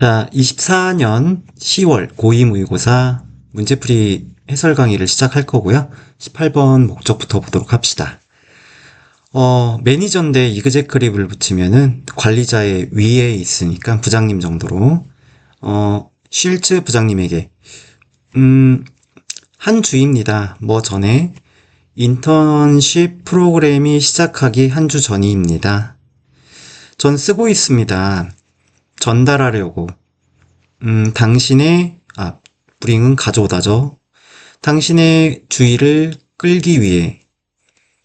자, 24년 10월 고2 모의고사 문제풀이 해설 강의를 시작할 거고요. 18번 목적부터 보도록 합시다. 매니저인데 이그제크립을 붙이면은 관리자의 위에 있으니까 부장님 정도로, 쉴츠 부장님에게, 한 주입니다. 뭐 전에 인턴십 프로그램이 시작하기 한 주 전이입니다. 전 쓰고 있습니다. 전달하려고. 당신의, 브링은 가져오다죠. 당신의 주의를 끌기 위해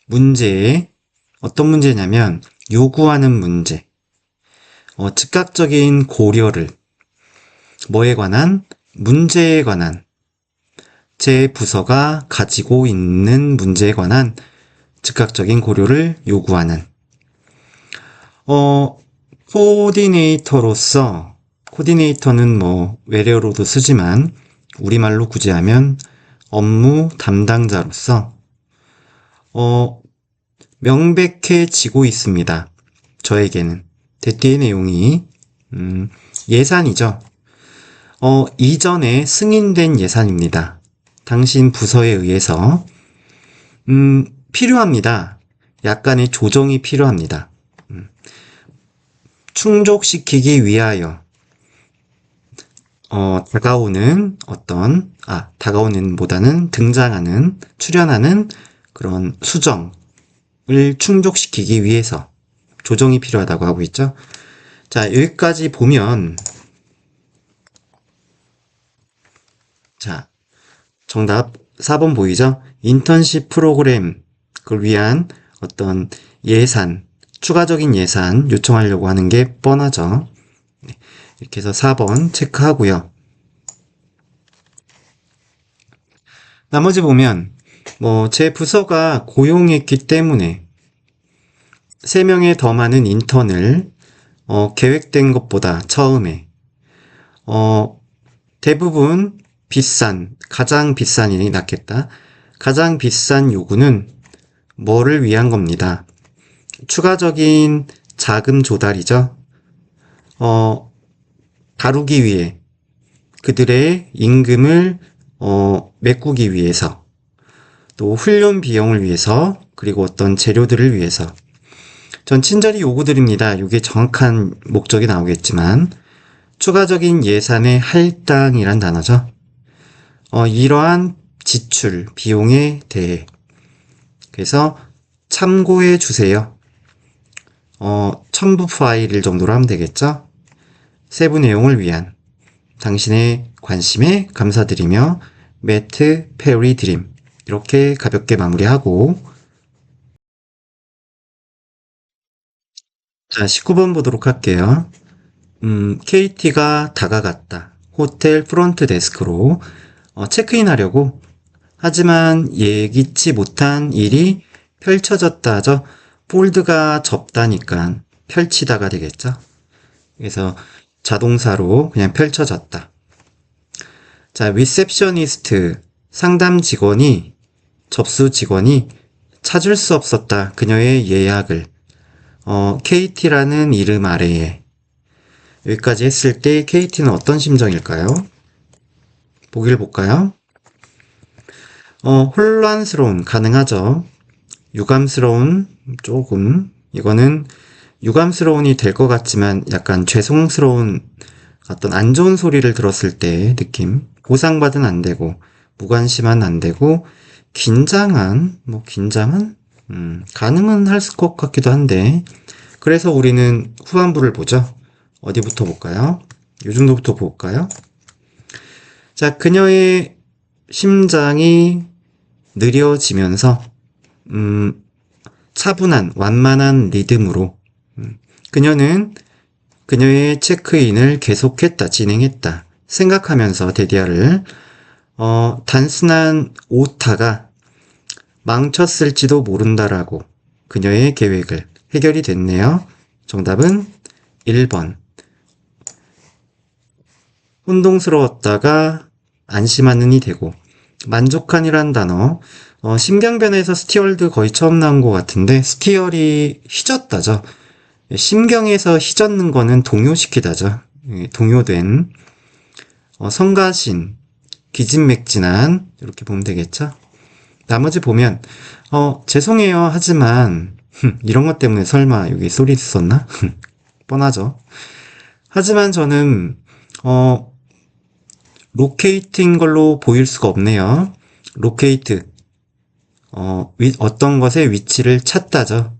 문제에, 어떤 문제냐면, 요구하는 문제, 즉각적인 고려를, 뭐에 관한? 문제에 관한, 제 부서가 가지고 있는 문제에 관한 즉각적인 고려를 요구하는, 코디네이터로서, 코디네이터는 뭐 외래어로도 쓰지만 우리말로 구제하면 업무 담당자로서 명백해지고 있습니다. 저에게는 대띠의 내용이 예산이죠. 이전에 승인된 예산입니다. 당신 부서에 의해서 필요합니다. 약간의 조정이 필요합니다. 충족시키기 위하여 다가오는 보다는 등장하는, 출현하는 그런 수정을 충족시키기 위해서 조정이 필요하다고 하고 있죠. 자, 여기까지 보면, 자, 정답 4번 보이죠? 인턴십 프로그램을 위한 어떤 예산, 추가적인 예산 요청하려고 하는 게 뻔하죠. 이렇게 해서 4번 체크하고요. 나머지 보면 제 부서가 고용했기 때문에 3명의 더 많은 인턴을 계획된 것보다 처음에 대부분 가장 비싼 일이 낫겠다. 가장 비싼 요구는 뭐를 위한 겁니다. 추가적인 자금 조달이죠. 다루기 위해, 그들의 임금을 메꾸기 위해서, 또 훈련 비용을 위해서, 그리고 어떤 재료들을 위해서. 전 친절히 요구드립니다. 이게 정확한 목적이 나오겠지만 추가적인 예산의 할당이란 단어죠. 이러한 지출, 비용에 대해 그래서 참고해 주세요. 첨부 파일 정도로 하면 되겠죠? 세부 내용을 위한 당신의 관심에 감사드리며 매트 페리 드림, 이렇게 가볍게 마무리하고, 자, 19번 보도록 할게요. KT가 다가갔다. 호텔 프론트 데스크로 체크인 하려고. 하지만 예기치 못한 일이 펼쳐졌다 하죠. 폴드가 접다니까 펼치다가 되겠죠. 그래서 자동사로 그냥 펼쳐졌다. 자, 리셉셔니스트, 상담 직원이, 접수 직원이 찾을 수 없었다. 그녀의 예약을. KT라는 이름 아래에. 여기까지 했을 때 KT는 어떤 심정일까요? 보기를 볼까요? 혼란스러운, 가능하죠. 유감스러운, 조금. 이거는 유감스러운이 될 것 같지만 약간 죄송스러운 어떤 안 좋은 소리를 들었을 때 느낌. 보상받은 안 되고, 무관심한 안 되고, 긴장한, 가능은 할 것 같기도 한데, 그래서 우리는 후반부를 보죠. 어디부터 볼까요? 요 정도부터 볼까요? 자, 그녀의 심장이 느려지면서, 차분한, 완만한 리듬으로, 그녀는 그녀의 체크인을 계속했다, 진행했다. 생각하면서 데디아를, 단순한 오타가 망쳤을지도 모른다라고 그녀의 계획을 해결이 됐네요. 정답은 1번. 혼동스러웠다가 안심하는이 되고, 만족한이란 단어, 심경변에서 스티얼드 거의 처음 나온 것 같은데, 스티얼이 휘젓다죠. 심경에서 휘젓는 거는 동요시키다죠. 동요된 성가신, 기진맥진한 이렇게 보면 되겠죠. 나머지 보면 죄송해요 하지만 이런 것 때문에 설마 여기 소리 썼나? 뻔하죠. 하지만 저는 로케이트인 걸로 보일 수가 없네요. 로케이트, 어떤 것의 위치를 찾다죠.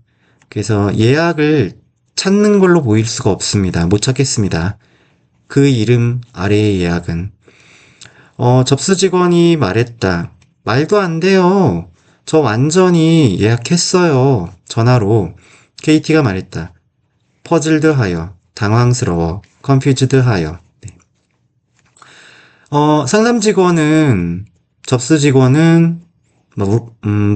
그래서 예약을 찾는 걸로 보일 수가 없습니다. 못 찾겠습니다. 그 이름 아래의 예약은. 접수 직원이 말했다. 말도 안 돼요. 저 완전히 예약했어요. 전화로. KT가 말했다. 퍼즐드 하여, 당황스러워, 컨퓨즈드 하여. 네. 상담 직원은, 접수 직원은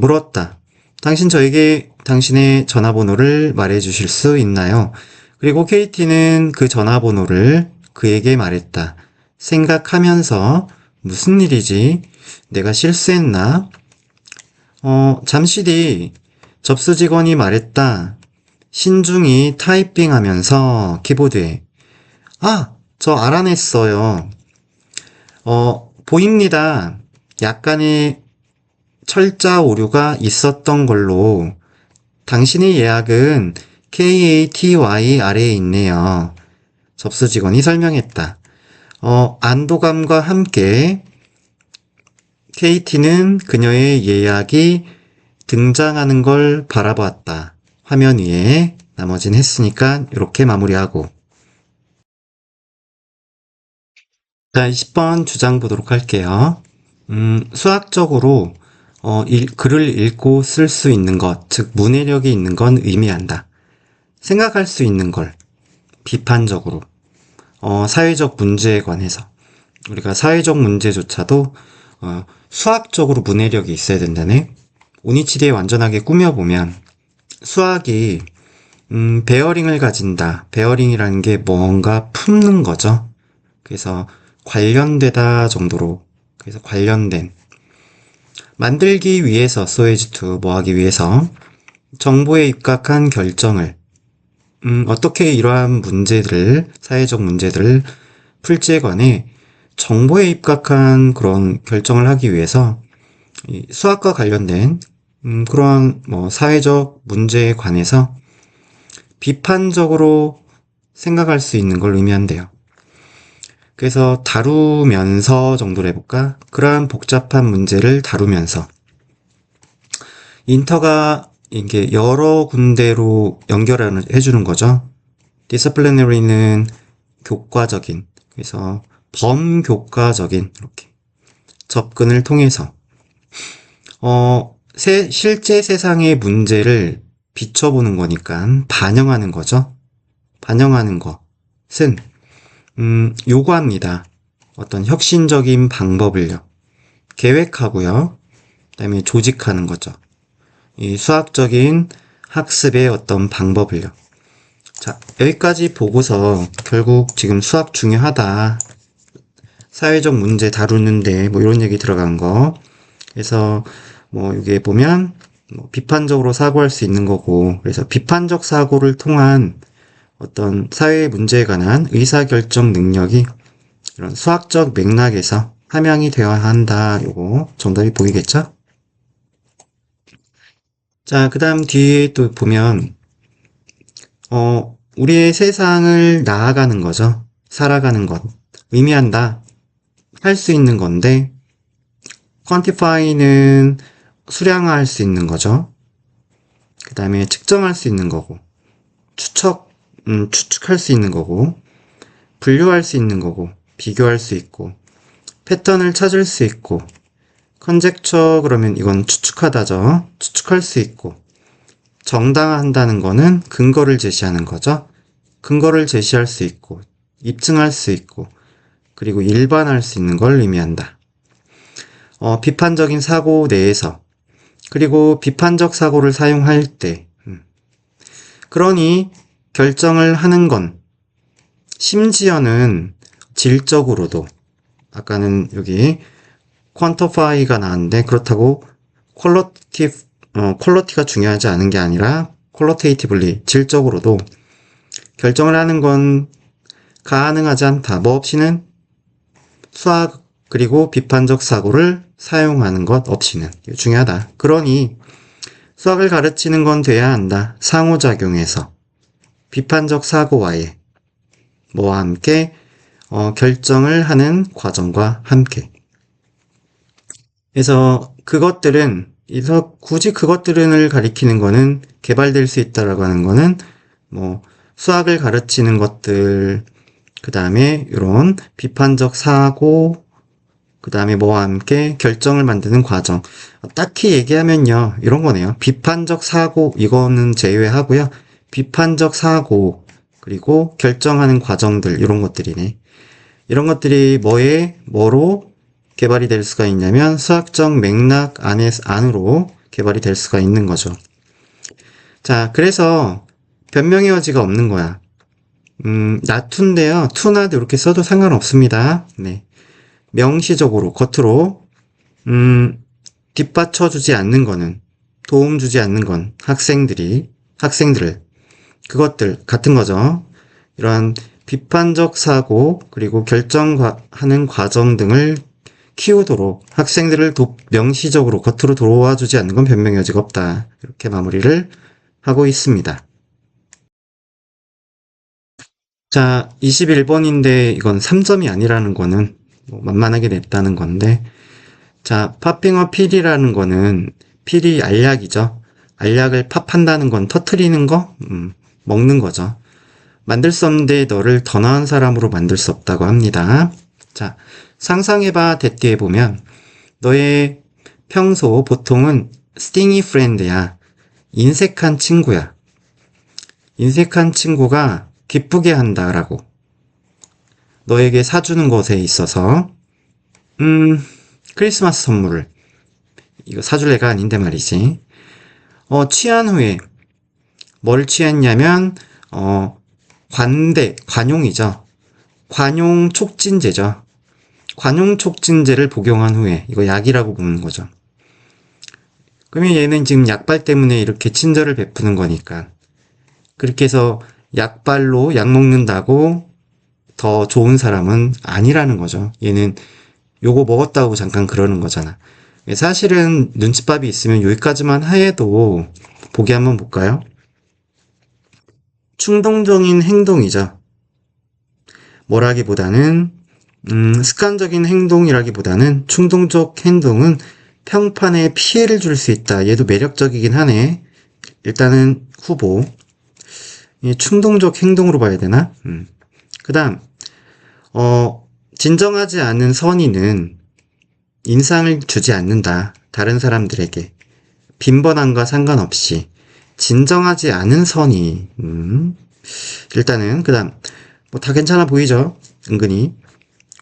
물었다. 당신 저에게 당신의 전화번호를 말해 주실 수 있나요? 그리고 KT는 그 전화번호를 그에게 말했다. 생각하면서 무슨 일이지? 내가 실수했나? 잠시 뒤 접수 직원이 말했다. 신중히 타이핑하면서 키보드에 저 알아냈어요. 보입니다. 약간의 철자 오류가 있었던 걸로 당신의 예약은 KATY 아래에 있네요. 접수 직원이 설명했다. 안도감과 함께 KT는 그녀의 예약이 등장하는 걸 바라보았다. 화면 위에 나머지는 했으니까 이렇게 마무리하고 자, 20번 주장 보도록 할게요. 수학적으로 글을 읽고 쓸 수 있는 것, 즉 문해력이 있는 건 의미한다. 생각할 수 있는 걸 비판적으로 사회적 문제에 관해서 우리가 사회적 문제조차도 수학적으로 문해력이 있어야 된다네. 오니치리에 완전하게 꾸며보면 수학이 베어링을 가진다. 베어링이라는 게 뭔가 품는 거죠. 그래서 관련되다 정도로 그래서 관련된 만들기 위해서 소에지투 뭐 하기 위해서 정보에 입각한 결정을 어떻게 이러한 문제들을 사회적 문제들을 풀지에 관해 정보에 입각한 그런 결정을 하기 위해서 수학과 관련된 그런 뭐 사회적 문제에 관해서 비판적으로 생각할 수 있는 걸 의미한대요. 그래서 다루면서 정도로 해볼까? 그러한 복잡한 문제를 다루면서 인터가 이게 여러 군데로 연결을 해주는 거죠. disciplinary는 교과적인, 그래서 범교과적인 이렇게 접근을 통해서 실제 세상의 문제를 비춰보는 거니까 반영하는 거죠. 반영하는 것은 요구합니다. 어떤 혁신적인 방법을요. 계획하고요. 그다음에 조직하는 거죠. 이 수학적인 학습의 어떤 방법을요. 자, 여기까지 보고서 결국 지금 수학 중요하다. 사회적 문제 다루는데 뭐 이런 얘기 들어간 거. 그래서 뭐 여기에 보면 뭐 비판적으로 사고할 수 있는 거고, 그래서 비판적 사고를 통한 어떤 사회 문제에 관한 의사결정 능력이 이런 수학적 맥락에서 함양이 되어야 한다. 요거 정답이 보이겠죠? 자, 그 다음 뒤에 또 보면 우리의 세상을 나아가는 거죠. 살아가는 것. 의미한다. 할 수 있는 건데 quantify는 수량화할 수 있는 거죠. 그 다음에 측정할 수 있는 거고 추측할 수 있는 거고 분류할 수 있는 거고 비교할 수 있고 패턴을 찾을 수 있고 컨젝처 그러면 이건 추측하다죠. 추측할 수 있고 정당화한다는 거는 근거를 제시하는 거죠. 근거를 제시할 수 있고 입증할 수 있고 그리고 일반화할 수 있는 걸 의미한다. 비판적인 사고 내에서 그리고 비판적 사고를 사용할 때 그러니 결정을 하는 건 심지어는 질적으로도 아까는 여기 quantify가 나왔는데 그렇다고 quality가 중요하지 않은 게 아니라 qualitatively 질적으로도 결정을 하는 건 가능하지 않다. 뭐 없이는 수학 그리고 비판적 사고를 사용하는 것 없이는. 이거 중요하다. 그러니 수학을 가르치는 건 돼야 한다. 상호작용에서 비판적 사고와의 뭐와 함께 결정을 하는 과정과 함께. 그래서 굳이 그것들을 가리키는 거는 개발될 수 있다라고 하는 거는 뭐 수학을 가르치는 것들, 그 다음에 이런 비판적 사고, 그 다음에 뭐와 함께 결정을 만드는 과정. 딱히 얘기하면요, 이런 거네요. 비판적 사고, 이거는 제외하고요. 비판적 사고, 그리고 결정하는 과정들, 이런 것들이네. 이런 것들이 뭐로 개발이 될 수가 있냐면 수학적 맥락 안으로 개발이 될 수가 있는 거죠. 자, 그래서 변명의 여지가 없는 거야. 나투인데요. 투나도 이렇게 써도 상관없습니다. 네. 명시적으로, 겉으로, 뒷받쳐주지 않는 거는, 도움 주지 않는 건 학생들을, 그것들, 같은 거죠. 이러한 비판적 사고, 그리고 결정하는 과정 등을 키우도록 학생들을 명시적으로 겉으로 도와주지 않는 건 변명의 여지가 없다. 이렇게 마무리를 하고 있습니다. 자, 21번인데 이건 3점이 아니라는 거는 만만하게 냈다는 건데, 자, 팝핑어 필이라는 거는 필이 알약이죠. 알약을 팝한다는 건 터트리는 거, 먹는 거죠. 만들 수 없는데 너를 더 나은 사람으로 만들 수 없다고 합니다. 자, 상상해봐 대띠에 보면 너의 평소 보통은 스팅이 프렌드야. 인색한 친구야. 인색한 친구가 기쁘게 한다라고. 너에게 사주는 것에 있어서 크리스마스 선물을 이거 사줄 애가 아닌데 말이지. 취한 후에 뭘 취했냐면 관용이죠. 관용 촉진제죠. 관용 촉진제를 복용한 후에 이거 약이라고 보는 거죠. 그러면 얘는 지금 약발 때문에 이렇게 친절을 베푸는 거니까 그렇게 해서 약발로 약 먹는다고 더 좋은 사람은 아니라는 거죠. 얘는 요거 먹었다고 잠깐 그러는 거잖아. 사실은 눈칫밥이 있으면 여기까지만 해도 보기 한번 볼까요? 충동적인 행동이죠. 뭐라기보다는 습관적인 행동이라기보다는 충동적 행동은 평판에 피해를 줄 수 있다. 얘도 매력적이긴 하네. 일단은 후보. 충동적 행동으로 봐야 되나? 그 다음 진정하지 않은 선의는 인상을 주지 않는다. 다른 사람들에게. 빈번함과 상관없이 진정하지 않은 선의. 일단은 그 다음 다 괜찮아 보이죠? 은근히.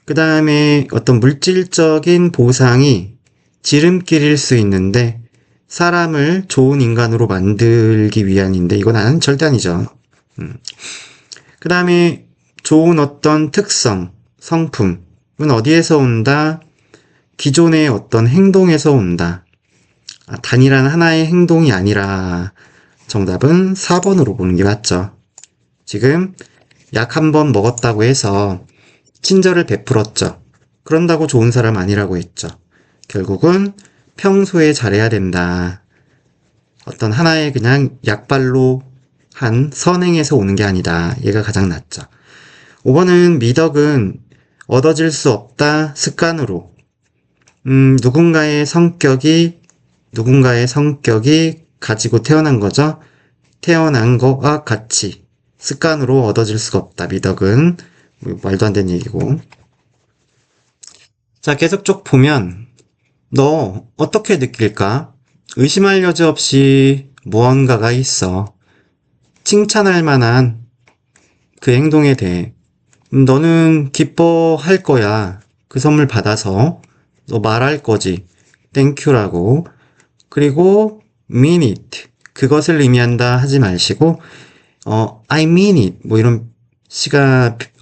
그 다음에 어떤 물질적인 보상이 지름길일 수 있는데 사람을 좋은 인간으로 만들기 위함인데 이건 절대 아니죠. 그 다음에 좋은 어떤 특성, 성품은 어디에서 온다? 기존의 어떤 행동에서 온다. 단일한 하나의 행동이 아니라 정답은 4번으로 보는 게 맞죠. 지금 약 한 번 먹었다고 해서 친절을 베풀었죠. 그런다고 좋은 사람 아니라고 했죠. 결국은 평소에 잘해야 된다. 어떤 하나의 그냥 약발로 한 선행에서 오는 게 아니다. 얘가 가장 낫죠. 5번은 미덕은 얻어질 수 없다. 습관으로. 누군가의 성격이 가지고 태어난 거죠. 태어난 거와 같이 습관으로 얻어질 수가 없다. 미덕은 말도 안 되는 얘기고. 자, 계속 쭉 보면 너 어떻게 느낄까? 의심할 여지 없이 무언가가 있어. 칭찬할 만한 그 행동에 대해 너는 기뻐할 거야. 그 선물 받아서 너 말할 거지. 땡큐라고. 그리고 mean it. 그것을 의미한다 하지 마시고 I mean it. 뭐 이런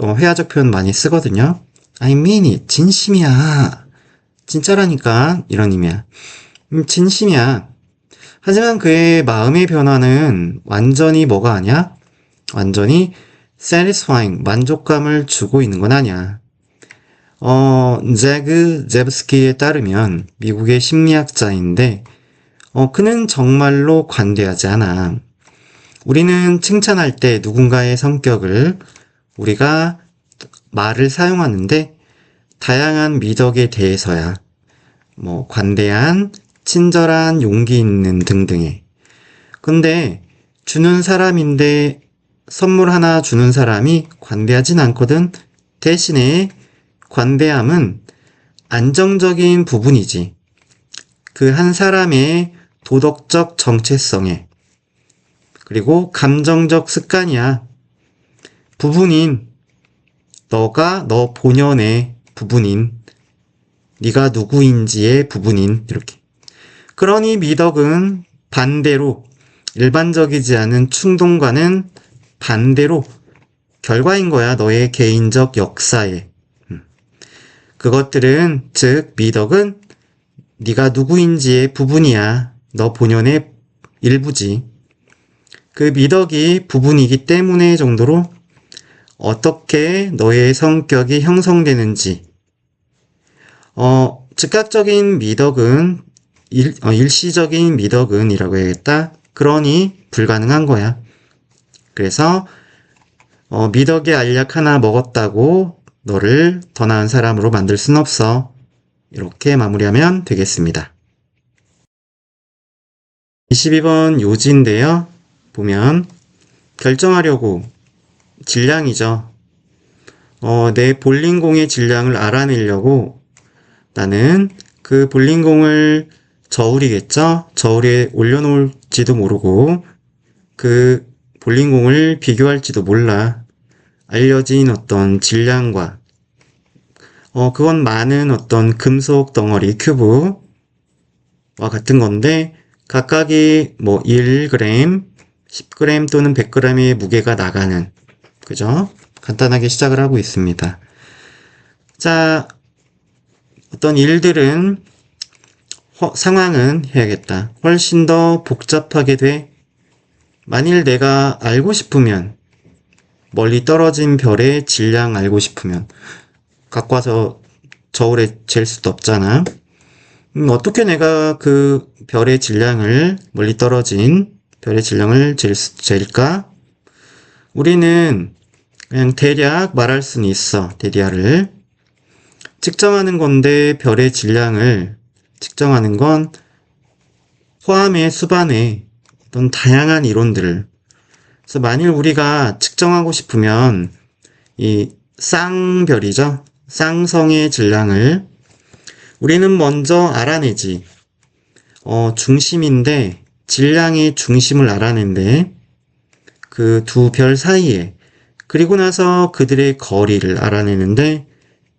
회화적 표현 많이 쓰거든요. I mean it. 진심이야. 진짜라니까. 이런 의미야. 진심이야. 하지만 그의 마음의 변화는 완전히 뭐가 아니야? 완전히 satisfying, 만족감을 주고 있는 건 아니야. 제그 제브스키에 따르면 미국의 심리학자인데, 그는 정말로 관대하지 않아. 우리는 칭찬할 때 누군가의 성격을 우리가 말을 사용하는데 다양한 미덕에 대해서야. 관대한, 친절한, 용기 있는 등등의. 근데 주는 사람인데 선물 하나 주는 사람이 관대하진 않거든. 대신에 관대함은 안정적인 부분이지. 그 한 사람의 도덕적 정체성에, 그리고 감정적 습관이야. 부분인, 너 본연의 부분인, 네가 누구인지의 부분인, 이렇게. 그러니 미덕은 반대로, 일반적이지 않은 충동과는 반대로 결과인 거야. 너의 개인적 역사에. 그것들은, 즉 미덕은 네가 누구인지의 부분이야. 너 본연의 일부지. 그 미덕이 부분이기 때문에 정도로 어떻게 너의 성격이 형성되는지, 즉각적인 미덕은 일시적인 미덕은이라고 해야겠다. 그러니 불가능한 거야. 그래서 미덕의 알약 하나 먹었다고 너를 더 나은 사람으로 만들 순 없어. 이렇게 마무리하면 되겠습니다. 22번 요지인데요. 보면 결정하려고, 질량이죠. 내 볼링공의 질량을 알아내려고 나는 그 볼링공을 저울이겠죠? 저울에 올려놓을지도 모르고 그 볼링공을 비교할지도 몰라. 알려진 어떤 질량과 그건 많은 어떤 금속 덩어리 큐브와 같은 건데 각각이 1g, 10g 또는 100g의 무게가 나가는, 그죠? 간단하게 시작을 하고 있습니다. 자, 어떤 일들은 상황은 해야겠다. 훨씬 더 복잡하게 돼. 만일 내가 알고 싶으면, 멀리 떨어진 별의 질량 알고 싶으면 갖고 와서 저울에 잴 수도 없잖아. 어떻게 내가 그 별의 질량을, 멀리 떨어진 별의 질량을 잴까? 우리는 그냥 대략 말할 수는 있어. 대략을 측정하는 건데, 별의 질량을 측정하는 건 포함의 수반의 어떤 다양한 이론들을, 그래서 만일 우리가 측정하고 싶으면 이 쌍별이죠. 쌍성의 질량을 우리는 먼저 알아내지. 중심인데, 질량의 중심을 알아낸대. 그 두 별 사이에, 그리고 나서 그들의 거리를 알아내는데,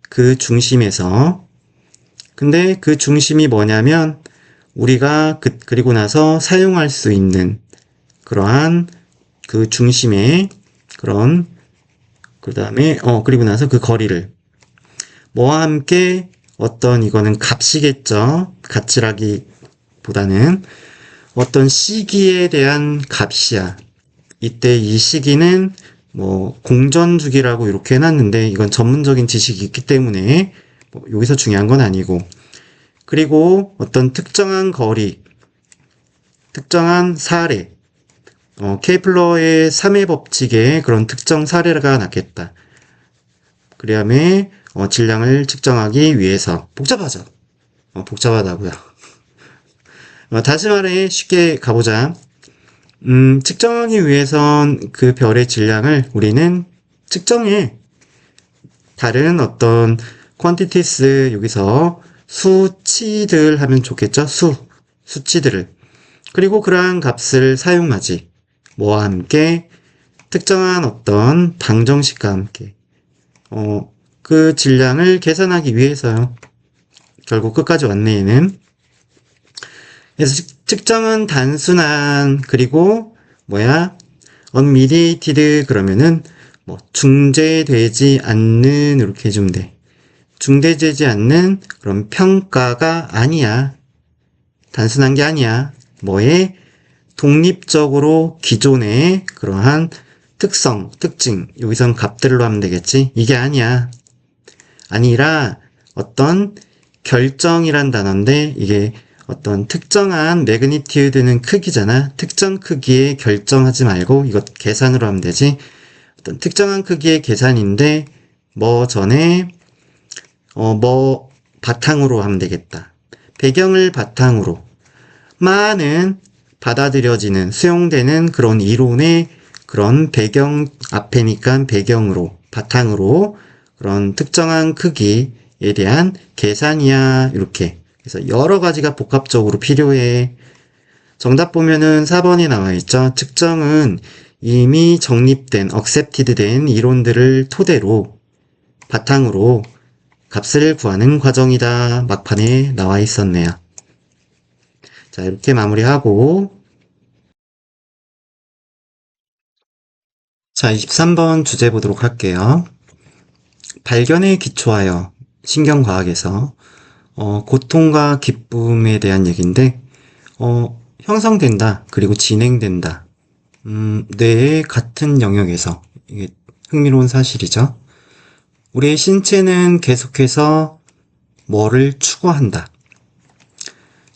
그 중심에서, 근데 그 중심이 뭐냐면 우리가 그리고 나서 사용할 수 있는 그러한 그 중심의 그런, 그 다음에 그리고 나서 그 거리를 뭐와 함께 어떤, 이거는 값이겠죠. 가치라기보다는 어떤 시기에 대한 값이야. 이때 이 시기는 공전주기라고 이렇게 해놨는데 이건 전문적인 지식이 있기 때문에 여기서 중요한 건 아니고, 그리고 어떤 특정한 거리, 특정한 사례, 케플러의 3의 법칙의 그런 특정 사례가 낫겠다. 그 다음에 질량을 측정하기 위해서 복잡하죠. 복잡하다고요. 다시 말해 쉽게 가보자. 측정하기 위해선 그 별의 질량을 우리는 측정해. 다른 어떤 quantities를 여기서 수치들 하면 좋겠죠? 수치들을. 그리고 그러한 값을 사용하지. 뭐와 함께? 특정한 어떤 방정식과 함께. 그 질량을 계산하기 위해서요. 결국 끝까지 왔네, 얘는. 그래서 측정은 단순한, 그리고 unmediated 그러면은 중재되지 않는, 이렇게 해주면 돼. 중재되지 않는 그런 평가가 아니야. 단순한 게 아니야. 독립적으로 기존의 그러한 특성, 특징, 여기선 값들로 하면 되겠지? 이게 아니야. 아니라 어떤 결정이란 단어인데 이게 어떤 특정한 매그니튜드는 크기잖아. 특정 크기에 결정하지 말고 이것 계산으로 하면 되지. 어떤 특정한 크기의 계산인데 뭐 전에 뭐 바탕으로 하면 되겠다. 배경을 바탕으로 많은 받아들여지는 수용되는 그런 이론의 그런 배경 앞에니까 배경으로 바탕으로 그런 특정한 크기에 대한 계산이야 이렇게. 그래서 여러 가지가 복합적으로 필요해. 정답 보면은 4번이 나와 있죠. 측정은 이미 정립된, accepted 된 이론들을 토대로 바탕으로 값을 구하는 과정이다. 막판에 나와 있었네요. 자, 이렇게 마무리하고 자, 23번 주제 보도록 할게요. 발견에 기초하여 신경과학에서 고통과 기쁨에 대한 얘기인데 형성된다 그리고 진행된다. 뇌의 같은 영역에서 이게 흥미로운 사실이죠. 우리의 신체는 계속해서 뭐를 추구한다.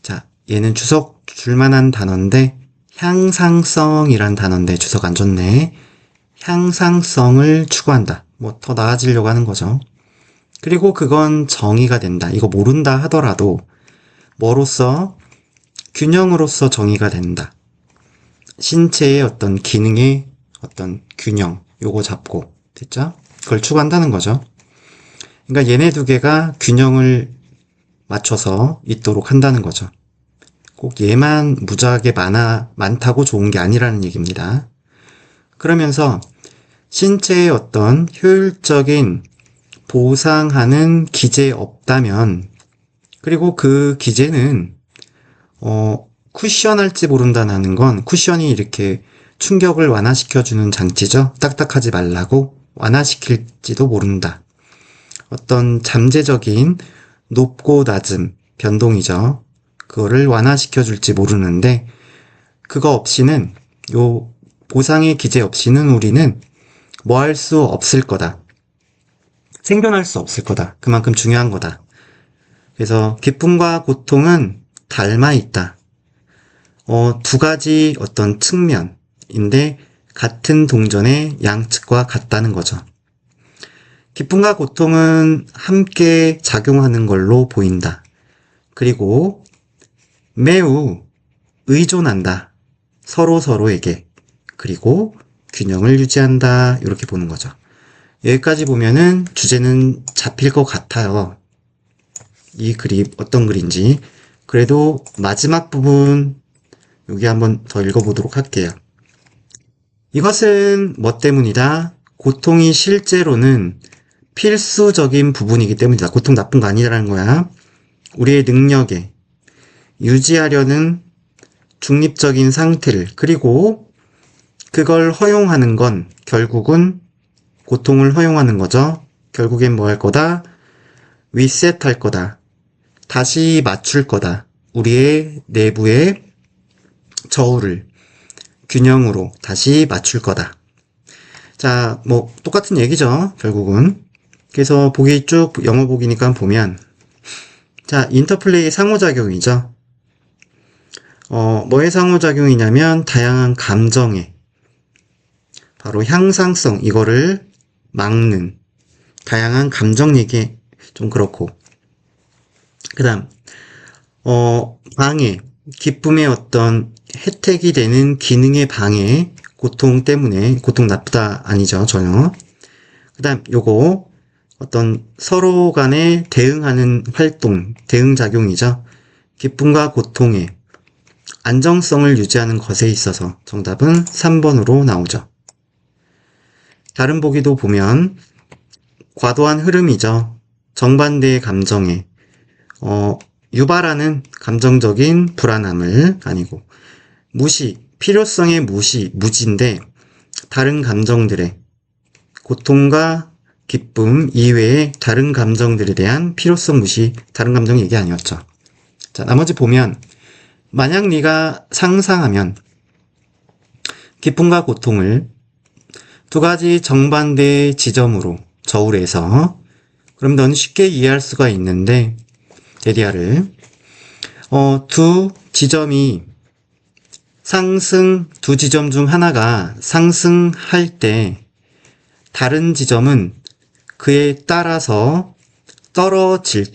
자, 얘는 주석 줄만한 단어인데 향상성이란 단어인데 주석 안 좋네. 향상성을 추구한다. 뭐 더 나아지려고 하는 거죠. 그리고 그건 정의가 된다. 이거 모른다 하더라도 뭐로서 균형으로서 정의가 된다. 신체의 어떤 기능의 어떤 균형 요거 잡고 됐죠? 그걸 추구한다는 거죠. 그러니까 얘네 두 개가 균형을 맞춰서 있도록 한다는 거죠. 꼭 얘만 무지하게 많다고 좋은 게 아니라는 얘기입니다. 그러면서 신체의 어떤 효율적인 보상하는 기제 없다면 그리고 그 기제는 쿠션할지 모른다는 건 쿠션이 이렇게 충격을 완화시켜주는 장치죠. 딱딱하지 말라고 완화시킬지도 모른다. 어떤 잠재적인 높고 낮음 변동이죠. 그거를 완화시켜줄지 모르는데 그거 없이는 요 보상의 기제 없이는 우리는 뭐 할 수 없을 거다. 생존할 수 없을 거다. 그만큼 중요한 거다. 그래서 기쁨과 고통은 닮아 있다. 두 가지 어떤 측면인데 같은 동전의 양측과 같다는 거죠. 기쁨과 고통은 함께 작용하는 걸로 보인다. 그리고 매우 의존한다. 서로에게. 그리고 균형을 유지한다. 이렇게 보는 거죠. 여기까지 보면은 주제는 잡힐 것 같아요. 이 그림 어떤 글인지. 그래도 마지막 부분 여기 한번 더 읽어보도록 할게요. 이것은 뭐 때문이다? 고통이 실제로는 필수적인 부분이기 때문이다. 고통 나쁜 거 아니라는 거야. 우리의 능력에 유지하려는 중립적인 상태를 그리고 그걸 허용하는 건 결국은 고통을 허용하는 거죠. 결국엔 뭐 할 거다? 리셋할 거다. 다시 맞출 거다. 우리의 내부의 저울을 균형으로 다시 맞출 거다. 자, 뭐 똑같은 얘기죠. 결국은. 그래서 보기 쭉 영어 보기니까 보면 자, 인터플레이 상호작용이죠. 뭐의 상호작용이냐면 다양한 감정에 바로 향상성 이거를 막는 다양한 감정 얘기 좀 그렇고 그 다음 방해 기쁨의 어떤 혜택이 되는 기능의 방해 고통 때문에 고통 나쁘다 아니죠 전혀 그 다음 요거 어떤 서로 간에 대응하는 활동 대응작용이죠 기쁨과 고통의 안정성을 유지하는 것에 있어서 정답은 3번으로 나오죠 다른 보기도 보면 과도한 흐름이죠. 정반대의 감정에 유발하는 감정적인 불안함을 아니고 무시, 필요성의 무지인데 다른 감정들의 고통과 기쁨 이외의 다른 감정들에 대한 필요성 무시, 다른 감정 얘기 아니었죠. 자, 나머지 보면 만약 네가 상상하면 기쁨과 고통을 두 가지 정반대의 지점으로 저울에서 그럼 넌 쉽게 이해할 수가 있는데 데디아를 두 지점이 두 지점 중 하나가 상승할 때 다른 지점은 그에 따라서 떨어짐에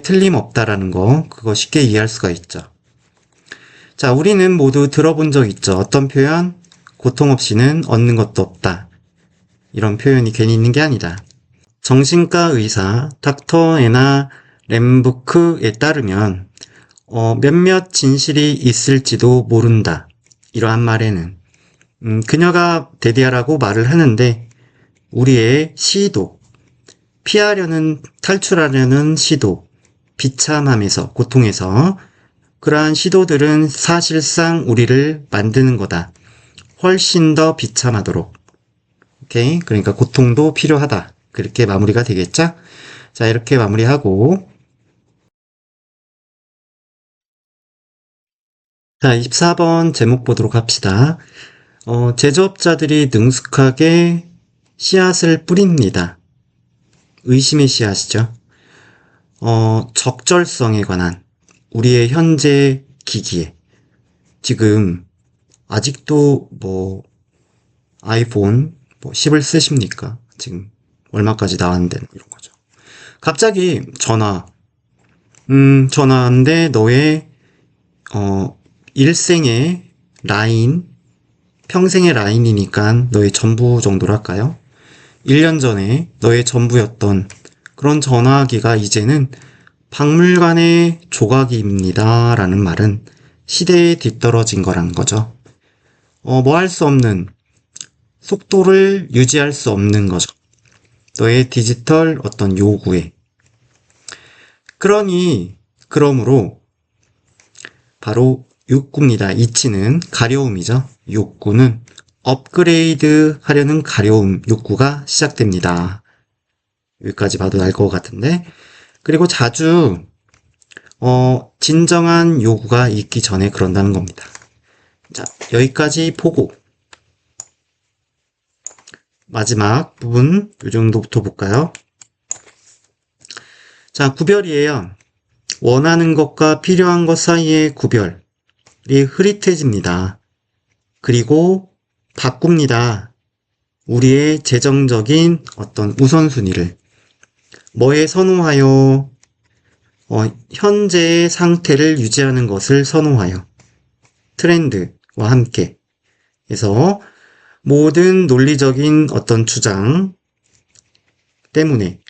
틀림없다라는 거, 그거 쉽게 이해할 수가 있죠. 자, 우리는 모두 들어본 적 있죠. 어떤 표현? 고통 없이는 얻는 것도 없다. 이런 표현이 괜히 있는 게 아니다. 정신과 의사 닥터 애나 램부크에 따르면 몇몇 진실이 있을지도 모른다. 이러한 말에는 그녀가 데디아라고 말을 하는데 우리의 시도, 탈출하려는 시도, 비참함에서, 고통에서 그러한 시도들은 사실상 우리를 만드는 거다. 훨씬 더 비참하도록. 오케이? 그러니까 고통도 필요하다. 그렇게 마무리가 되겠죠? 자, 이렇게 마무리하고 자, 24번 제목 보도록 합시다. 제조업자들이 능숙하게 씨앗을 뿌립니다. 의심의 씨앗이죠. 적절성에 관한 우리의 현재 기기에 지금 아직도 아이폰 10을 쓰십니까? 지금 얼마까지 나왔는데 이런 거죠. 갑자기 전화인데 너의 일생의 라인, 평생의 라인이니까 너의 전부 정도랄까요? 1년 전에 너의 전부였던 그런 전화기가 이제는 박물관의 조각입니다. 라는 말은 시대에 뒤떨어진 거란 거죠. 뭐 할 수 없는, 속도를 유지할 수 없는 거죠. 너의 디지털 어떤 요구에. 그러므로 바로 욕구입니다. 이치는 가려움이죠. 욕구는 업그레이드 하려는 가려움, 욕구가 시작됩니다. 여기까지 봐도 알 것 같은데. 그리고 자주 진정한 요구가 있기 전에 그런다는 겁니다. 자, 여기까지 보고 마지막 부분 이 정도부터 볼까요? 자, 구별이에요. 원하는 것과 필요한 것 사이의 구별이 흐릿해집니다. 그리고 바꿉니다. 우리의 재정적인 어떤 우선순위를 뭐에 선호하여 현재의 상태를 유지하는 것을 선호하여 트렌드와 함께 해서 모든 논리적인 어떤 주장 때문에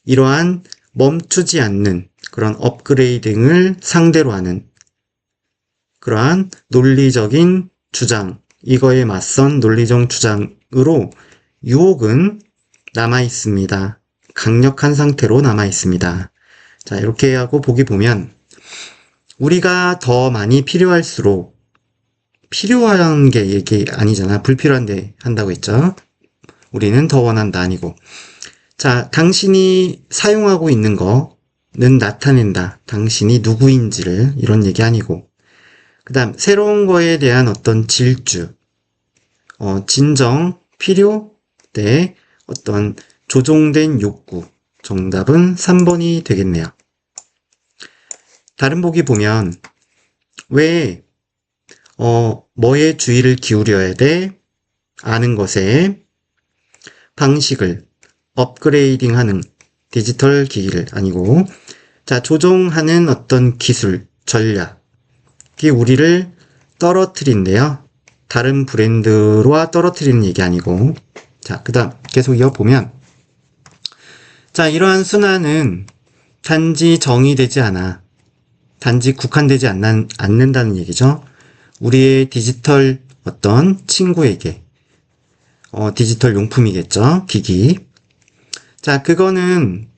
이러한 멈추지 않는 그런 업그레이딩을 상대로 하는 그러한 논리적인 주장, 이거에 맞선 논리적 주장으로 유혹은 남아 있습니다. 강력한 상태로 남아 있습니다. 자, 이렇게 하고 보기 보면 우리가 더 많이 필요할수록 필요한 게 얘기 아니잖아. 불필요한데 한다고 했죠. 우리는 더 원한다 아니고. 자, 당신이 사용하고 있는 거는 나타낸다. 당신이 누구인지를 이런 얘기 아니고. 그 다음 새로운 거에 대한 어떤 질주, 진정, 필요 때 어떤 조종된 욕구. 정답은 3번이 되겠네요. 다른 보기 보면 왜 뭐에 주의를 기울여야 돼? 아는 것에 방식을 업그레이딩하는 디지털 기기를 아니고 자, 조종하는 어떤 기술, 전략이 우리를 떨어뜨린대요. 다른 브랜드와 떨어뜨리는 얘기 아니고. 자, 그 다음 계속 이어보면 자, 이러한 순환은 단지 정의되지 않아. 단지 국한되지 않는다는 얘기죠. 우리의 디지털 어떤 친구에게 디지털 용품이겠죠. 기기. 자, 그거는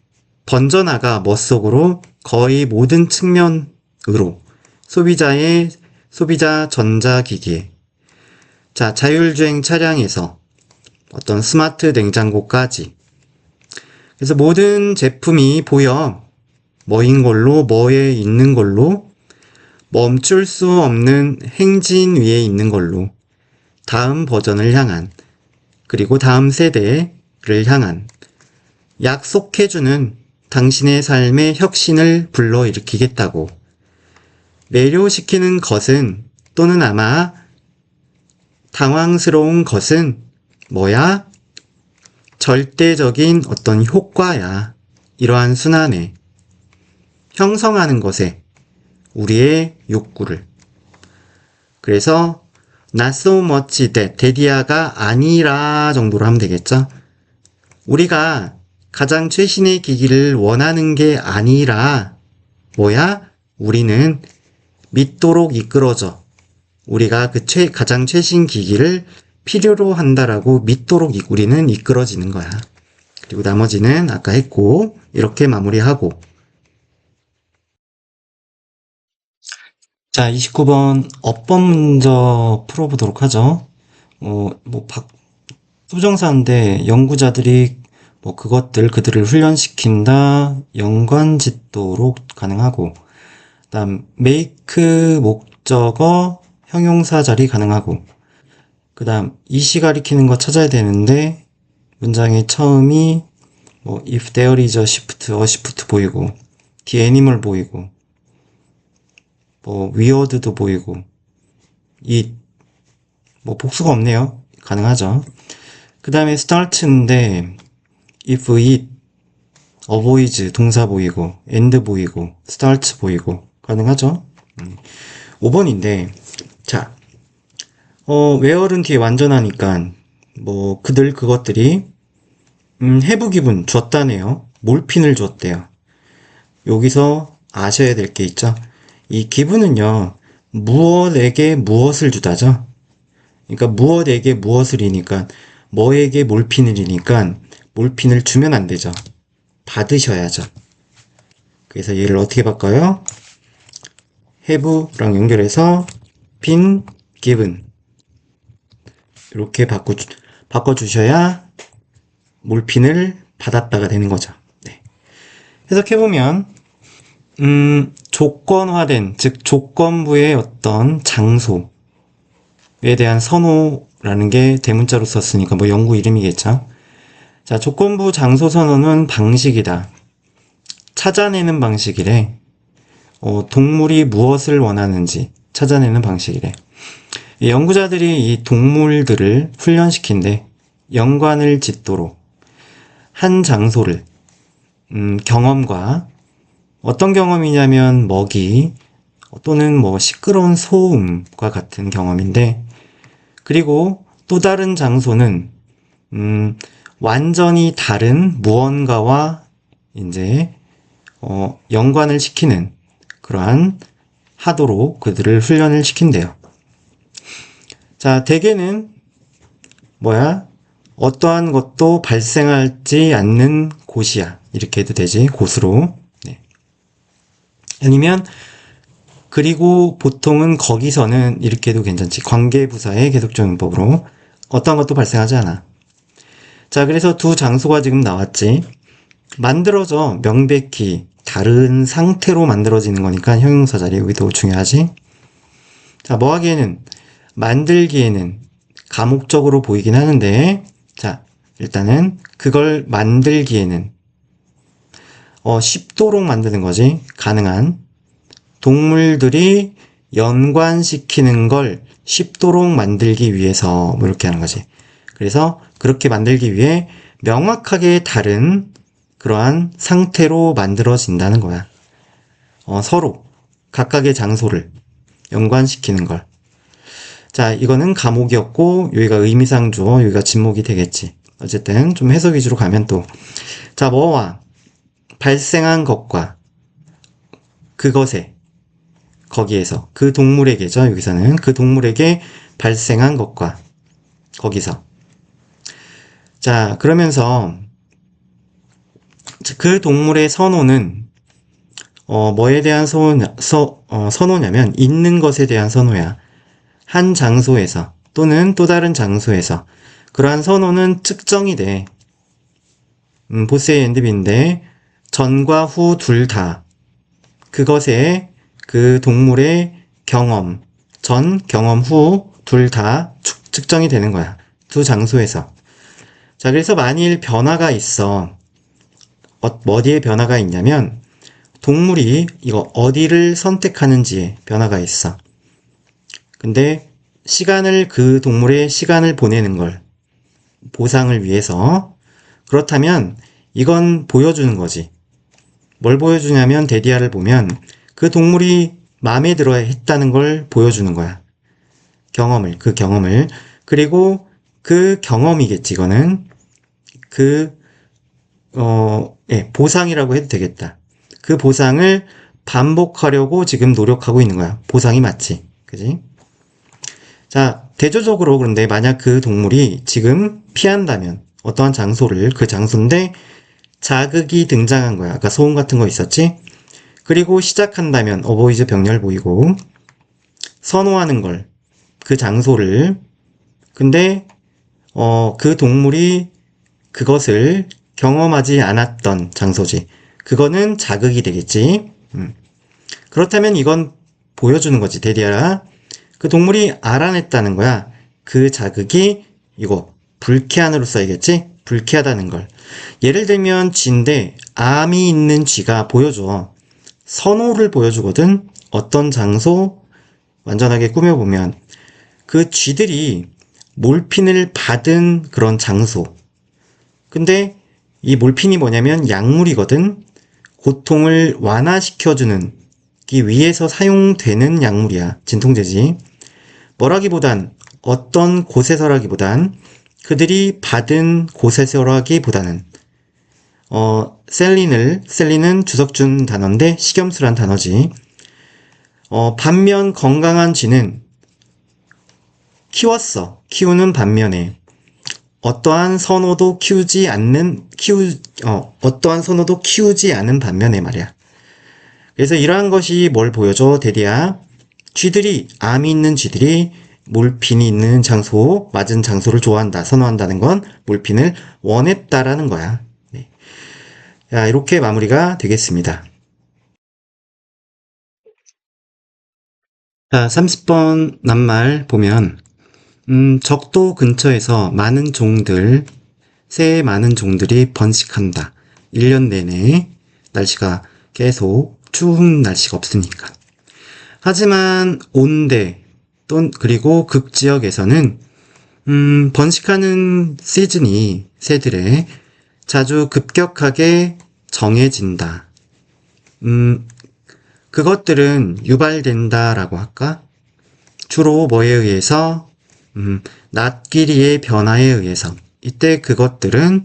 번져나가 머속으로 거의 모든 측면으로 소비자 전자기기에 자, 자율주행 차량에서 어떤 스마트 냉장고까지 그래서 모든 제품이 보여 뭐인 걸로 뭐에 있는 걸로 멈출 수 없는 행진 위에 있는 걸로 다음 버전을 향한 그리고 다음 세대를 향한 약속해주는 당신의 삶의 혁신을 불러일으키겠다고. 매료시키는 것은 또는 아마 당황스러운 것은 뭐야? 절대적인 어떤 효과야. 이러한 순환에 형성하는 것에 우리의 욕구를. 그래서 not so much that, 데디아가 아니라 정도로 하면 되겠죠. 우리가 가장 최신의 기기를 원하는 게 아니라 뭐야? 우리는 믿도록 이끌어져. 우리가 그 가장 최신 기기를 필요로 한다라고 믿도록 우리는 이끌어지는 거야. 그리고 나머지는 아까 했고 이렇게 마무리하고. 자, 29번 어법 문제 풀어보도록 하죠. 수정사인데 연구자들이 그들을 훈련시킨다, 연관짓도록 가능하고, 다음 make 목적어 형용사 자리 가능하고, 그 다음 이시 가리키는 거 찾아야 되는데 문장의 처음이 if there is a shift 보이고, the animal 보이고, weird도 보이고, 복수가 없네요. 가능하죠. 그 다음에 start인데 if it avoids 동사 보이고, and 보이고, start 보이고, 가능하죠. 5번인데 자, where은 뒤에 완전하니까 그것들이 have given 줬다네요. 몰핀을 줬대요. 여기서 아셔야 될 게 있죠. 이 given은요, 무엇에게 무엇을 주다죠. 그러니까 무엇에게 무엇을이니까 뭐에게 몰핀을이니까 몰핀을 주면 안 되죠. 받으셔야죠. 그래서 얘를 어떻게 바꿔요? have랑 연결해서 been given 이렇게 바꿔주셔야 몰핀을 받았다가 되는 거죠. 네. 해석해보면 조건화된, 즉 조건부의 어떤 장소에 대한 선호라는 게 대문자로 썼으니까 연구 이름이겠죠. 자, 조건부 장소 선호는 방식이다. 찾아내는 방식이래. 동물이 무엇을 원하는지 찾아내는 방식이래. 이 연구자들이 이 동물들을 훈련시킨대. 연관을 짓도록 한 장소를 경험과 어떤 경험이냐면 먹이 또는 시끄러운 소음과 같은 경험인데, 그리고 또 다른 장소는 완전히 다른 무언가와 이제 연관을 시키는 그러한 하도록 그들을 훈련을 시킨대요. 자, 대개는 어떠한 것도 발생하지 않는 곳이야. 이렇게 해도 되지. 곳으로. 네. 아니면 그리고 보통은 거기서는 이렇게 해도 괜찮지. 관계부사의 계속적 용법으로 어떠한 것도 발생하지 않아. 자, 그래서 두 장소가 지금 나왔지. 만들어져 명백히 다른 상태로 만들어지는 거니까 형용사 자리 여기도 중요하지. 자, 하기에는 만들기에는 가목적으로 보이긴 하는데, 자, 일단은 그걸 만들기에는 쉽도록 만드는 거지. 가능한 동물들이 연관시키는 걸 쉽도록 만들기 위해서 이렇게 하는 거지. 그래서 그렇게 만들기 위해 명확하게 다른 그러한 상태로 만들어진다는 거야. 서로 각각의 장소를 연관시키는 걸. 자, 이거는 가목이었고 여기가 의미상 주어, 여기가 진목이 되겠지. 어쨌든 좀 해석 위주로 가면 또, 자, 뭐와 발생한 것과 그것에, 거기에서 그 동물에게죠. 여기서는 그 동물에게 발생한 것과 거기서. 자, 그러면서 그 동물의 선호는 뭐에 대한 선호냐면 있는 것에 대한 선호야. 한 장소에서 또는 또 다른 장소에서 그러한 선호는 측정이 돼. 보스의 엔드비인데 전과 후 둘 다 그것의 그 동물의 경험 전 경험 후 둘 다 측정이 되는 거야. 두 장소에서. 자, 그래서 만일 변화가 있어. 어디에 변화가 있냐면 동물이 이거 어디를 선택하는지에 변화가 있어. 근데 그 동물의 시간을 보내는 걸 보상을 위해서 그렇다면 이건 보여주는 거지. 뭘 보여주냐면 데디아를 보면 그 동물이 마음에 들어 했다는 걸 보여주는 거야. 그 경험을. 그리고 그 경험이겠지, 이거는. 보상이라고 해도 되겠다. 그 보상을 반복하려고 지금 노력하고 있는 거야. 보상이 맞지. 그지? 자, 대조적으로 그런데 만약 그 동물이 지금 피한다면 어떠한 장소를, 그 장소인데 자극이 등장한 거야. 아까 소음 같은 거 있었지? 그리고 시작한다면 어보이즈 병렬 보이고 선호하는 걸, 그 장소를. 근데 그 동물이 그것을 경험하지 않았던 장소지. 그거는 자극이 되겠지. 그렇다면 이건 보여주는 거지. 데디아라. 그 동물이 알아냈다는 거야. 그 자극이 이거 불쾌한으로 써야겠지? 불쾌하다는 걸. 예를 들면 쥐인데 암이 있는 쥐가 보여줘. 선호를 보여주거든. 어떤 장소 완전하게 꾸며보면 그 쥐들이 몰핀을 받은 그런 장소. 근데 이 몰핀이 뭐냐면 약물이거든. 고통을 완화시켜주는 기 위해서 사용되는 약물이야. 진통제지. 뭐라기보단 어떤 곳에서라기보단 그들이 받은 곳에서라기보다는 셀린은 주석준 단어인데 식염수란 단어지. 반면 건강한 쥐는 키우는 반면에 어떠한 선호도 키우지 않는 반면에 말이야. 그래서 이러한 것이 뭘 보여줘, 데디야? 암이 있는 쥐들이 몰핀이 있는 장소, 맞은 장소를 선호한다는 건 몰핀을 원했다라는 거야. 네. 자, 이렇게 마무리가 되겠습니다. 자, 30번 낱말 보면, 적도 근처에서 새의 많은 종들이 번식한다. 1년 내내 날씨가 계속 추운 날씨가 없으니까. 하지만 온대 그리고 극지역에서는 번식하는 시즌이 새들의 자주 급격하게 정해진다. 그것들은 유발된다라고 할까? 주로 뭐에 의해서? 낮 길이의 변화에 의해서. 이때 그것들은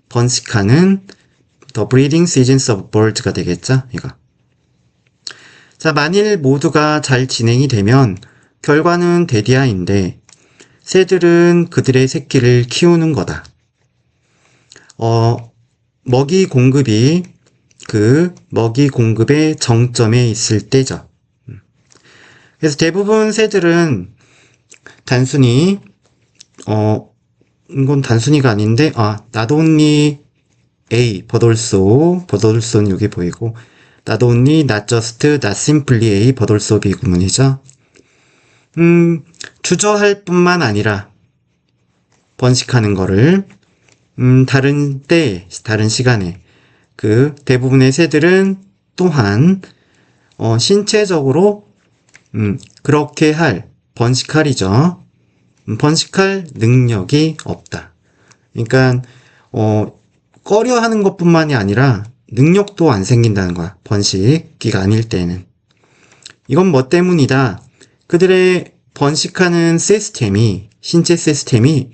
번식하는 The breeding seasons of birds가 되겠죠? 이거. 자, 만일 모두가 잘 진행이 되면 결과는 데디아인데 새들은 그들의 새끼를 키우는 거다. 먹이 공급이 먹이 공급의 정점에 있을 때죠. 그래서 대부분 새들은 단순히 이건 단순히가 아닌데 not only A, 버돌손 여기 보이고 not only, not just, not simply A, 버돌소 B 구문이죠. 주저할 뿐만 아니라 번식하는 거를 다른 때, 다른 시간에 대부분의 새들은 또한 신체적으로 그렇게 번식할이죠. 번식할 능력이 없다. 그러니까 꺼려 하는 것뿐만이 아니라 능력도 안 생긴다는 거야. 번식기가 아닐 때는. 이건 뭐 때문이다? 그들의 번식하는 신체 시스템이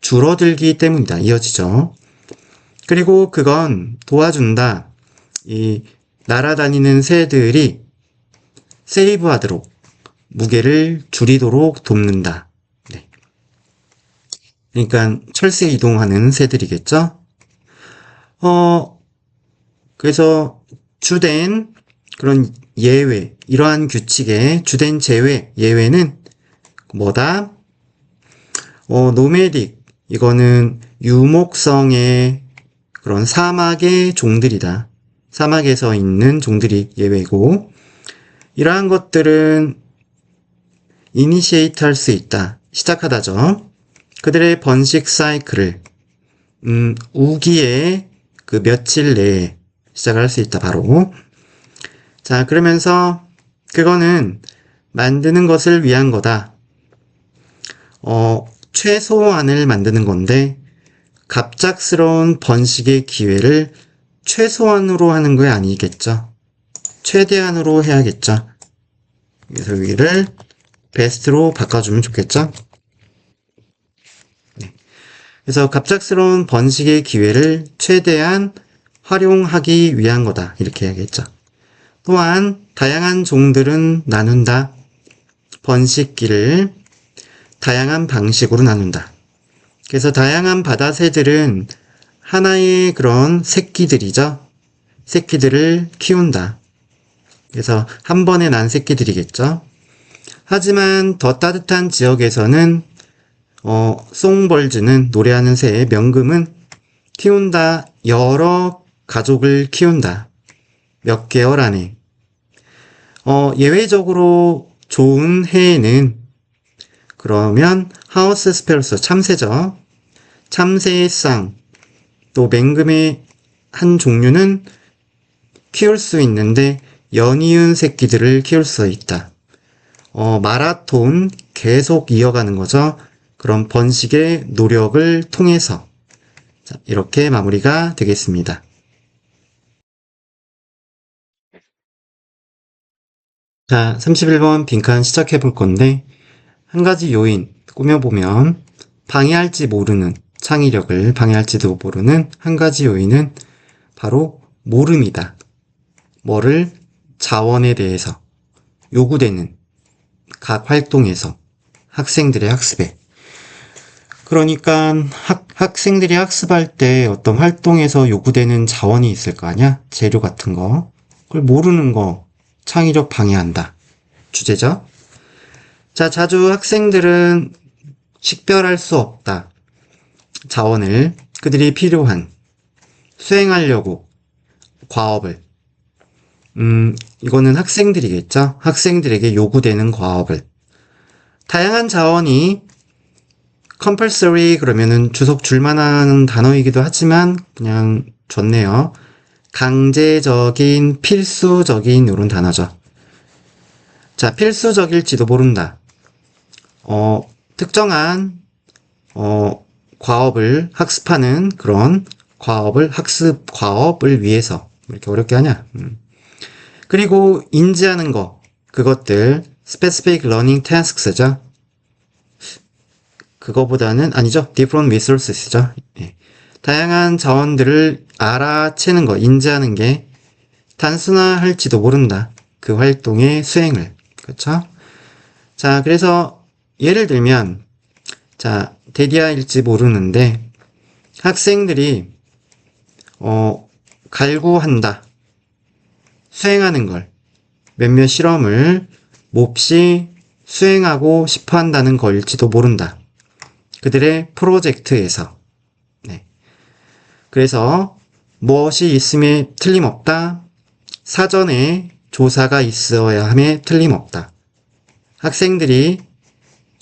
줄어들기 때문이다. 이어지죠. 그리고 그건 도와준다. 이 날아다니는 새들이 세이브하도록 무게를 줄이도록 돕는다. 네. 그러니까 철새 이동하는 새들이겠죠. 그래서 주된 그런 이러한 규칙의 주된 예외는 뭐다? 노매딕, 이거는 유목성의 그런 사막의 종들이다. 사막에서 있는 종들이 예외고, 이러한 것들은 이니시에이트 할 수 있다. 시작하다죠. 그들의 번식 사이클을 우기의 그 며칠 내에 시작을 할 수 있다, 바로. 자, 그러면서 그거는 만드는 것을 위한 거다. 최소한을 만드는 건데, 갑작스러운 번식의 기회를 최소한으로 하는 거 아니겠죠? 최대한으로 해야겠죠? 그래서 여기를 베스트로 바꿔주면 좋겠죠? 네. 그래서 갑작스러운 번식의 기회를 최대한 활용하기 위한 거다. 이렇게 해야겠죠. 또한 다양한 종들은 나눈다. 번식기를 다양한 방식으로 나눈다. 그래서 다양한 바다새들은 하나의 그런 새끼들이죠. 새끼들을 키운다. 그래서 한 번에 난 새끼들이겠죠. 하지만 더 따뜻한 지역에서는 송벌즈는, 노래하는 새, 명금은 키운다. 여러 가족을 키운다. 몇 개월 안에. 예외적으로 좋은 해에는 그러면 하우스 스페로스, 참새죠. 참새의 쌍, 또 맹금의 한 종류는 키울 수 있는데 연이은 새끼들을 키울 수 있다. 마라톤 계속 이어가는 거죠. 그런 번식의 노력을 통해서. 자, 이렇게 마무리가 되겠습니다. 자, 31번 빈칸 시작해 볼 건데, 한 가지 요인 꾸며보면, 방해할지 모르는, 창의력을 방해할지도 모르는 한 가지 요인은 바로 모름이다. 뭐를? 자원에 대해서 요구되는 각 활동에서 학생들의 학습에. 그러니까 학생들이 학습할 때 어떤 활동에서 요구되는 자원이 있을 거 아니야? 재료 같은 거. 그걸 모르는 거 창의력 방해한다. 주제죠. 자, 자주 학생들은 식별할 수 없다. 자원을 그들이 필요한 수행하려고 과업을 이거는 학생들이겠죠. 학생들에게 요구되는 과업을. 다양한 자원이 compulsory 그러면은 주석 줄만한 단어이기도 하지만 그냥 좋네요. 강제적인, 필수적인 이런 단어죠. 자, 필수적일지도 모른다. 특정한 과업을 학습하는 그런 학습 과업을 위해서. 왜 이렇게 어렵게 하냐? 그리고 인지하는 거, 그것들 specific learning tasks죠. 그거보다는 아니죠. different resources죠. 예. 다양한 자원들을 알아채는 거, 인지하는 게 단순화할지도 모른다. 그 활동의 수행을. 그렇죠? 자, 그래서 예를 들면 자, 대디아일지 모르는데 학생들이 갈구한다. 수행하는 걸, 몇몇 실험을 몹시 수행하고 싶어 한다는 걸지도 모른다. 그들의 프로젝트에서. 네. 그래서 무엇이 있음에 틀림없다. 사전에 조사가 있어야 함에 틀림없다. 학생들이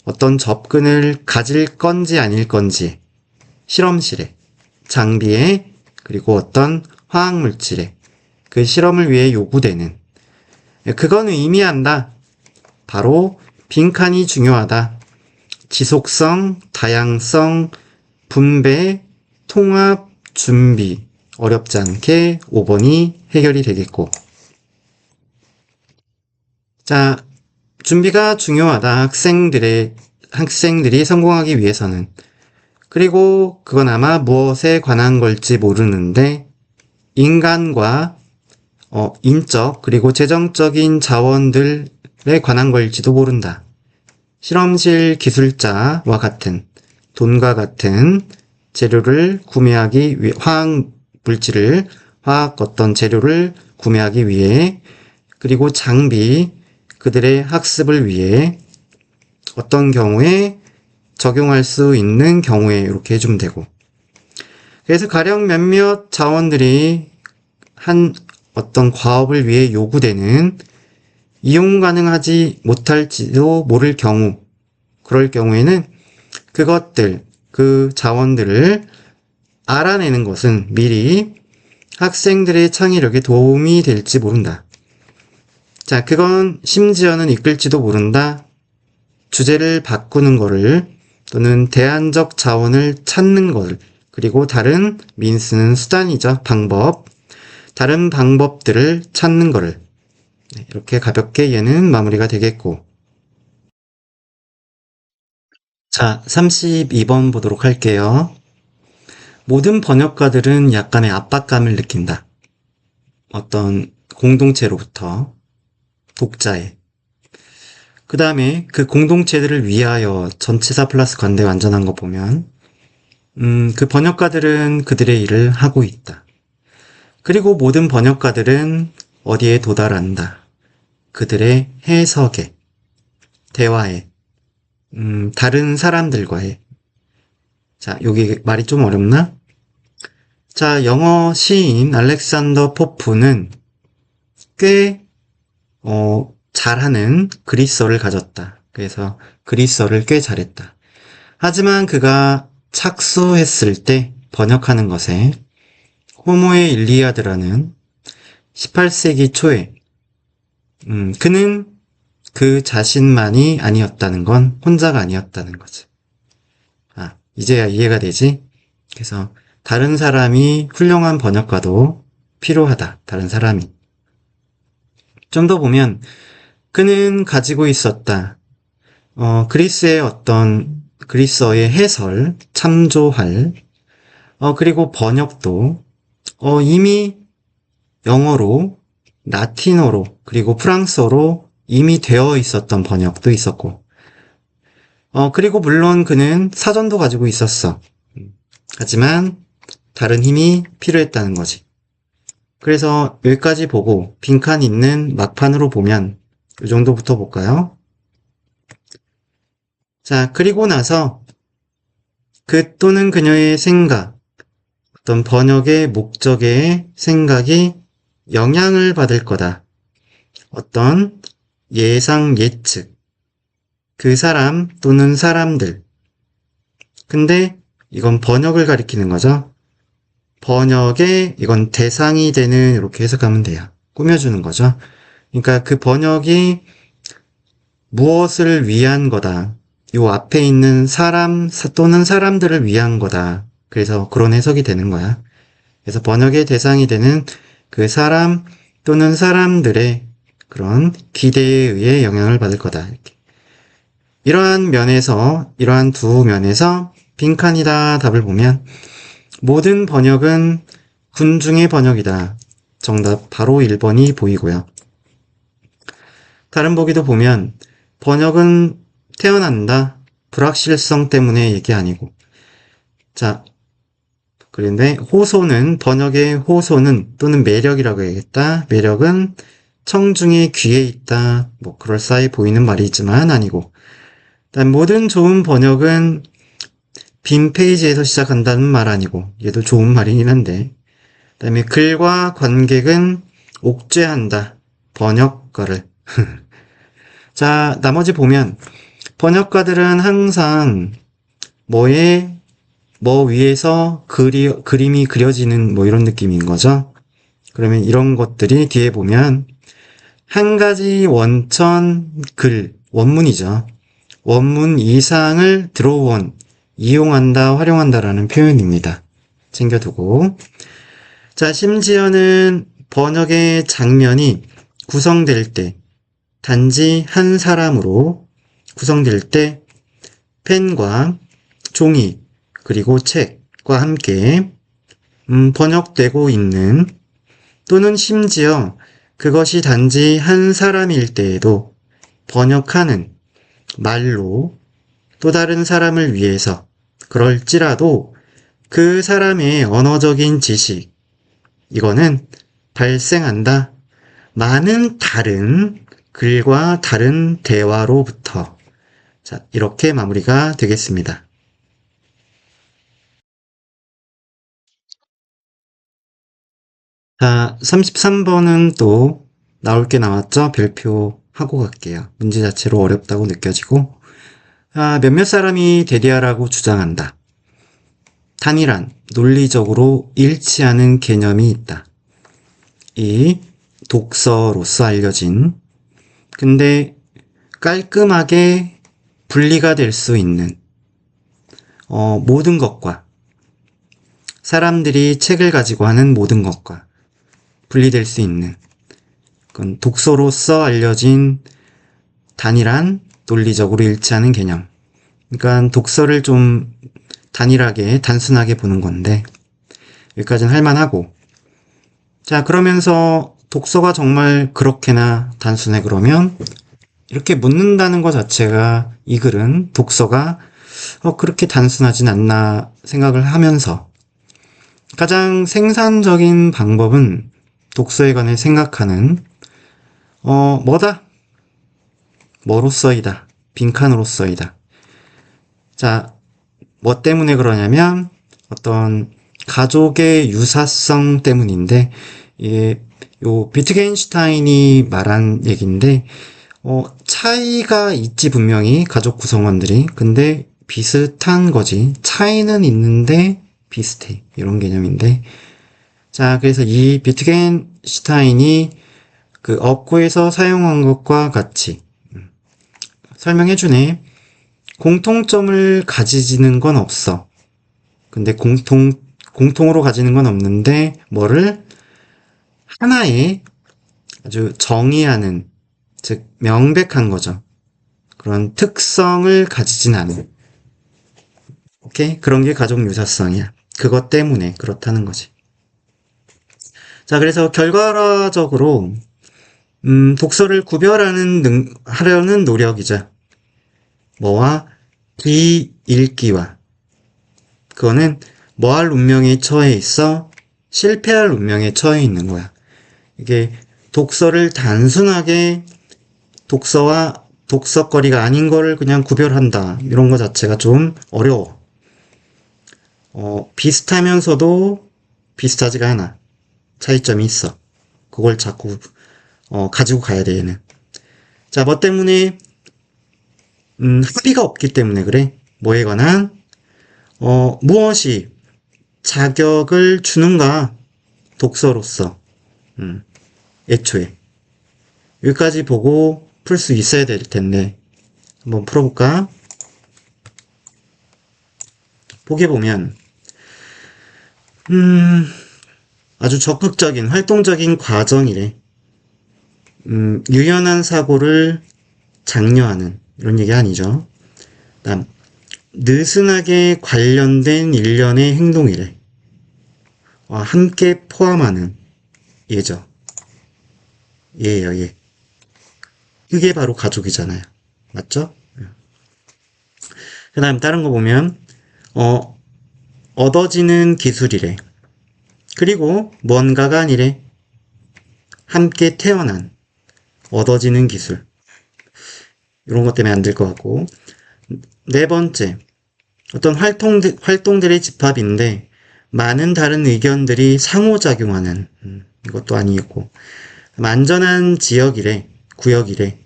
어떤 접근을 가질 건지 아닐 건지, 실험실에, 장비에, 그리고 어떤 화학물질에 그 실험을 위해 요구되는, 그건 의미한다. 바로 빈칸이 중요하다. 지속성, 다양성, 분배, 통합, 준비. 어렵지 않게 5번이 해결이 되겠고. 자, 준비가 중요하다. 학생들이 성공하기 위해서는. 그리고 그건 아마 무엇에 관한 걸지 모르는데, 인간과 인적 그리고 재정적인 자원들에 관한 걸지도 모른다. 실험실 기술자와 같은, 돈과 같은 재료를 구매하기 위해, 화학 어떤 재료를 구매하기 위해, 그리고 장비, 그들의 학습을 위해 어떤 경우에 적용할 수 있는 경우에 이렇게 해주면 되고. 그래서 가령 몇몇 자원들이 한 어떤 과업을 위해 요구되는 이용 가능하지 못할지도 모를 경우, 그럴 경우에는 그 자원들을 알아내는 것은 미리 학생들의 창의력에 도움이 될지 모른다. 자, 그건 심지어는 이끌지도 모른다. 주제를 바꾸는 거를 또는 대안적 자원을 찾는 걸 그리고 다른 민스는 수단이죠. 방법. 다른 방법들을 찾는 거를 이렇게 가볍게 얘는 마무리가 되겠고 자, 32번 보도록 할게요. 모든 번역가들은 약간의 압박감을 느낀다. 어떤 공동체로부터 독자에. 그 다음에 그 공동체들을 위하여 전치사 플러스 관대 완전한 거 보면 그 번역가들은 그들의 일을 하고 있다. 그리고 모든 번역가들은 어디에 도달한다. 그들의 해석에, 대화에, 다른 사람들과의. 자, 여기 말이 좀 어렵나? 자, 영어 시인 알렉산더 포프는 꽤 잘하는 그리스어를 가졌다. 그래서 그리스어를 꽤 잘했다. 하지만 그가 착수했을 때 번역하는 것에 호모의 일리아드라는 18세기 초에 그는 그 자신만이 아니었다는 건 혼자가 아니었다는 거지. 아, 이제야 이해가 되지? 그래서 다른 사람이 훌륭한 번역가도 필요하다. 다른 사람이. 좀 더 보면 그는 가지고 있었다. 그리스의 어떤 그리스어의 해설, 참조할, 그리고 번역도 이미 영어로, 라틴어로, 그리고 프랑스어로 이미 되어 있었던 번역도 있었고, 그리고 물론 그는 사전도 가지고 있었어. 하지만 다른 힘이 필요했다는 거지. 그래서 여기까지 보고 빈칸 있는 막판으로 보면 이 정도부터 볼까요? 자, 그리고 나서 그 또는 그녀의 생각, 어떤 번역의 목적의 생각이 영향을 받을 거다. 어떤 예상, 예측, 그 사람 또는 사람들. 근데 이건 번역을 가리키는 거죠. 번역의 이건 대상이 되는 이렇게 해석하면 돼요. 꾸며주는 거죠. 그러니까 그 번역이 무엇을 위한 거다. 요 앞에 있는 사람 또는 사람들을 위한 거다. 그래서 그런 해석이 되는 거야. 그래서 번역의 대상이 되는 그 사람 또는 사람들의 그런 기대에 의해 영향을 받을 거다. 이렇게. 이러한 두 면에서 빈칸이다 답을 보면 모든 번역은 군중의 번역이다. 정답 바로 1번이 보이고요. 다른 보기도 보면 번역은 태어난다. 불확실성 때문에 얘기 아니고. 자, 그런데 호소는 번역의 호소는 또는 매력이라고 해야겠다. 매력은 청중의 귀에 있다. 뭐 그럴싸해 보이는 말이지만 아니고. 모든 좋은 번역은 빈 페이지에서 시작한다는 말 아니고 얘도 좋은 말이긴 한데 그다음에 글과 관객은 옥죄한다. 번역가를. 자, 나머지 보면 번역가들은 항상 뭐 위에서 그림이 그려지는 뭐 이런 느낌인 거죠. 그러면 이런 것들이 뒤에 보면 한 가지 원천 글, 원문이죠. 원문 이상을 드로우온, 이용한다, 활용한다라는 표현입니다. 챙겨두고. 자, 심지어는 번역의 장면이 구성될 때, 단지 한 사람으로 구성될 때, 펜과 종이, 그리고 책과 함께, 번역되고 있는, 또는 심지어 그것이 단지 한 사람일 때에도 번역하는 말로 또 다른 사람을 위해서 그럴지라도 그 사람의 언어적인 지식, 이거는 발생한다. 많은 다른 글과 다른 대화로부터. 자, 이렇게 마무리가 되겠습니다. 자, 33번은 또 나올 게 나왔죠? 별표하고 갈게요. 문제 자체로 어렵다고 느껴지고. 몇몇 사람이 대리하라고 주장한다. 단일한, 논리적으로 일치하는 개념이 있다. 이 독서로서 알려진, 근데 깔끔하게 분리가 될 수 있는 모든 것과, 사람들이 책을 가지고 하는 모든 것과 분리될 수 있는, 그건 독서로서 알려진 단일한, 논리적으로 일치하는 개념. 그러니까 독서를 좀 단일하게, 단순하게 보는 건데, 여기까지는 할만하고. 자, 그러면서 독서가 정말 그렇게나 단순해 그러면, 이렇게 묻는다는 것 자체가 이 글은 독서가 그렇게 단순하진 않나 생각을 하면서, 가장 생산적인 방법은 독서에 관해 생각하는 뭐다? 뭐로서이다. 빈칸으로서이다. 자, 뭐 때문에 그러냐면 어떤 가족의 유사성 때문인데, 요 비트겐슈타인이 말한 얘기인데, 차이가 있지 분명히 가족 구성원들이. 근데 비슷한 거지. 차이는 있는데 비슷해. 이런 개념인데. 자, 그래서 이 비트겐슈타인이 그 업고에서 사용한 것과 같이 설명해주네. 공통점을 가지지는 건 없어. 근데 공통으로 가지는 건 없는데, 뭐를 하나의 아주 정의하는, 즉, 명백한 거죠. 그런 특성을 가지진 않은. 오케이? 그런 게 가족 유사성이야. 그것 때문에 그렇다는 거지. 자, 그래서 결과적으로, 독서를 하려는 노력이자, 뭐와 비읽기와, 그거는 뭐할 운명에 처해 있어? 실패할 운명에 처해 있는 거야. 이게 독서를 단순하게 독서와 독서거리가 아닌 거를 그냥 구별한다. 이런 거 자체가 좀 어려워. 비슷하면서도 비슷하지가 않아. 차이점이 있어. 그걸 자꾸 가지고 가야 돼, 얘는. 자, 뭐 때문에? 합의가 없기 때문에 그래. 뭐에 관한? 무엇이 자격을 주는가? 독서로서. 애초에. 여기까지 보고 풀 수 있어야 될 텐데. 한번 풀어볼까? 보게 보면, 아주 적극적인, 활동적인 과정이래. 유연한 사고를 장려하는, 이런 얘기 아니죠. 다음, 느슨하게 관련된 일련의 행동이래. 함께 포함하는 예죠. 예예요, 예. 그게 바로 가족이잖아요. 맞죠? 그 다음 다른 거 보면 얻어지는 기술이래. 그리고 뭔가가 아니래. 함께 태어난 얻어지는 기술. 이런 것 때문에 안 될 것 같고. 네 번째, 어떤 활동들의 집합인데 많은 다른 의견들이 상호작용하는, 이것도 아니겠고. 안전한 지역이래. 구역이래.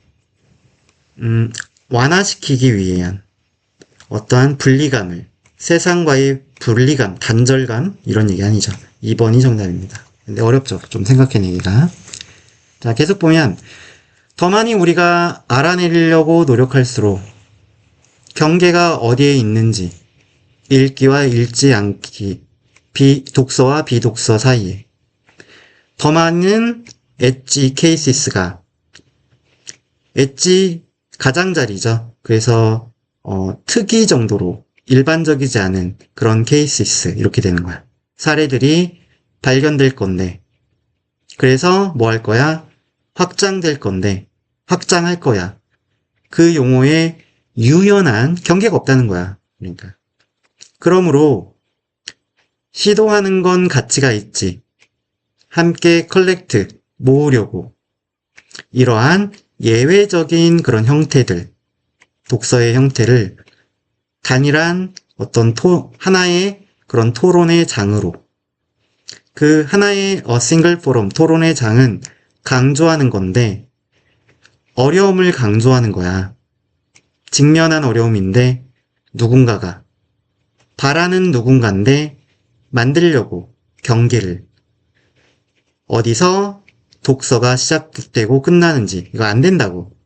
완화시키기 위한 어떠한 분리감을, 세상과의 분리감, 단절감, 이런 얘기 아니죠. 2번이 정답입니다. 근데 어렵죠. 좀 생각해내기가. 자, 계속 보면 더 많이 우리가 알아내려고 노력할수록 경계가 어디에 있는지, 읽기와 읽지 않기, 독서와 비독서 사이에 더 많은 엣지 케이시스가, 엣지 가장자리죠. 그래서 특이 정도로 일반적이지 않은 그런 케이시스, 이렇게 되는 거야. 사례들이 발견될 건데, 그래서 뭐 할 거야? 확장될 건데, 확장할 거야. 그 용어에 유연한 경계가 없다는 거야. 그러니까. 그러므로 시도하는 건 가치가 있지. 함께 컬렉트, 모으려고. 이러한 예외적인 그런 형태들, 독서의 형태를 단일한 어떤 하나의 그런 토론의 장으로, 그 하나의 싱글 포럼, 토론의 장은 강조하는 건데, 어려움을 강조하는 거야. 직면한 어려움인데 누군가가 바라는 누군가인데 만들려고 경계를 어디서 독서가 시작되고 끝나는지 이거 안 된다고.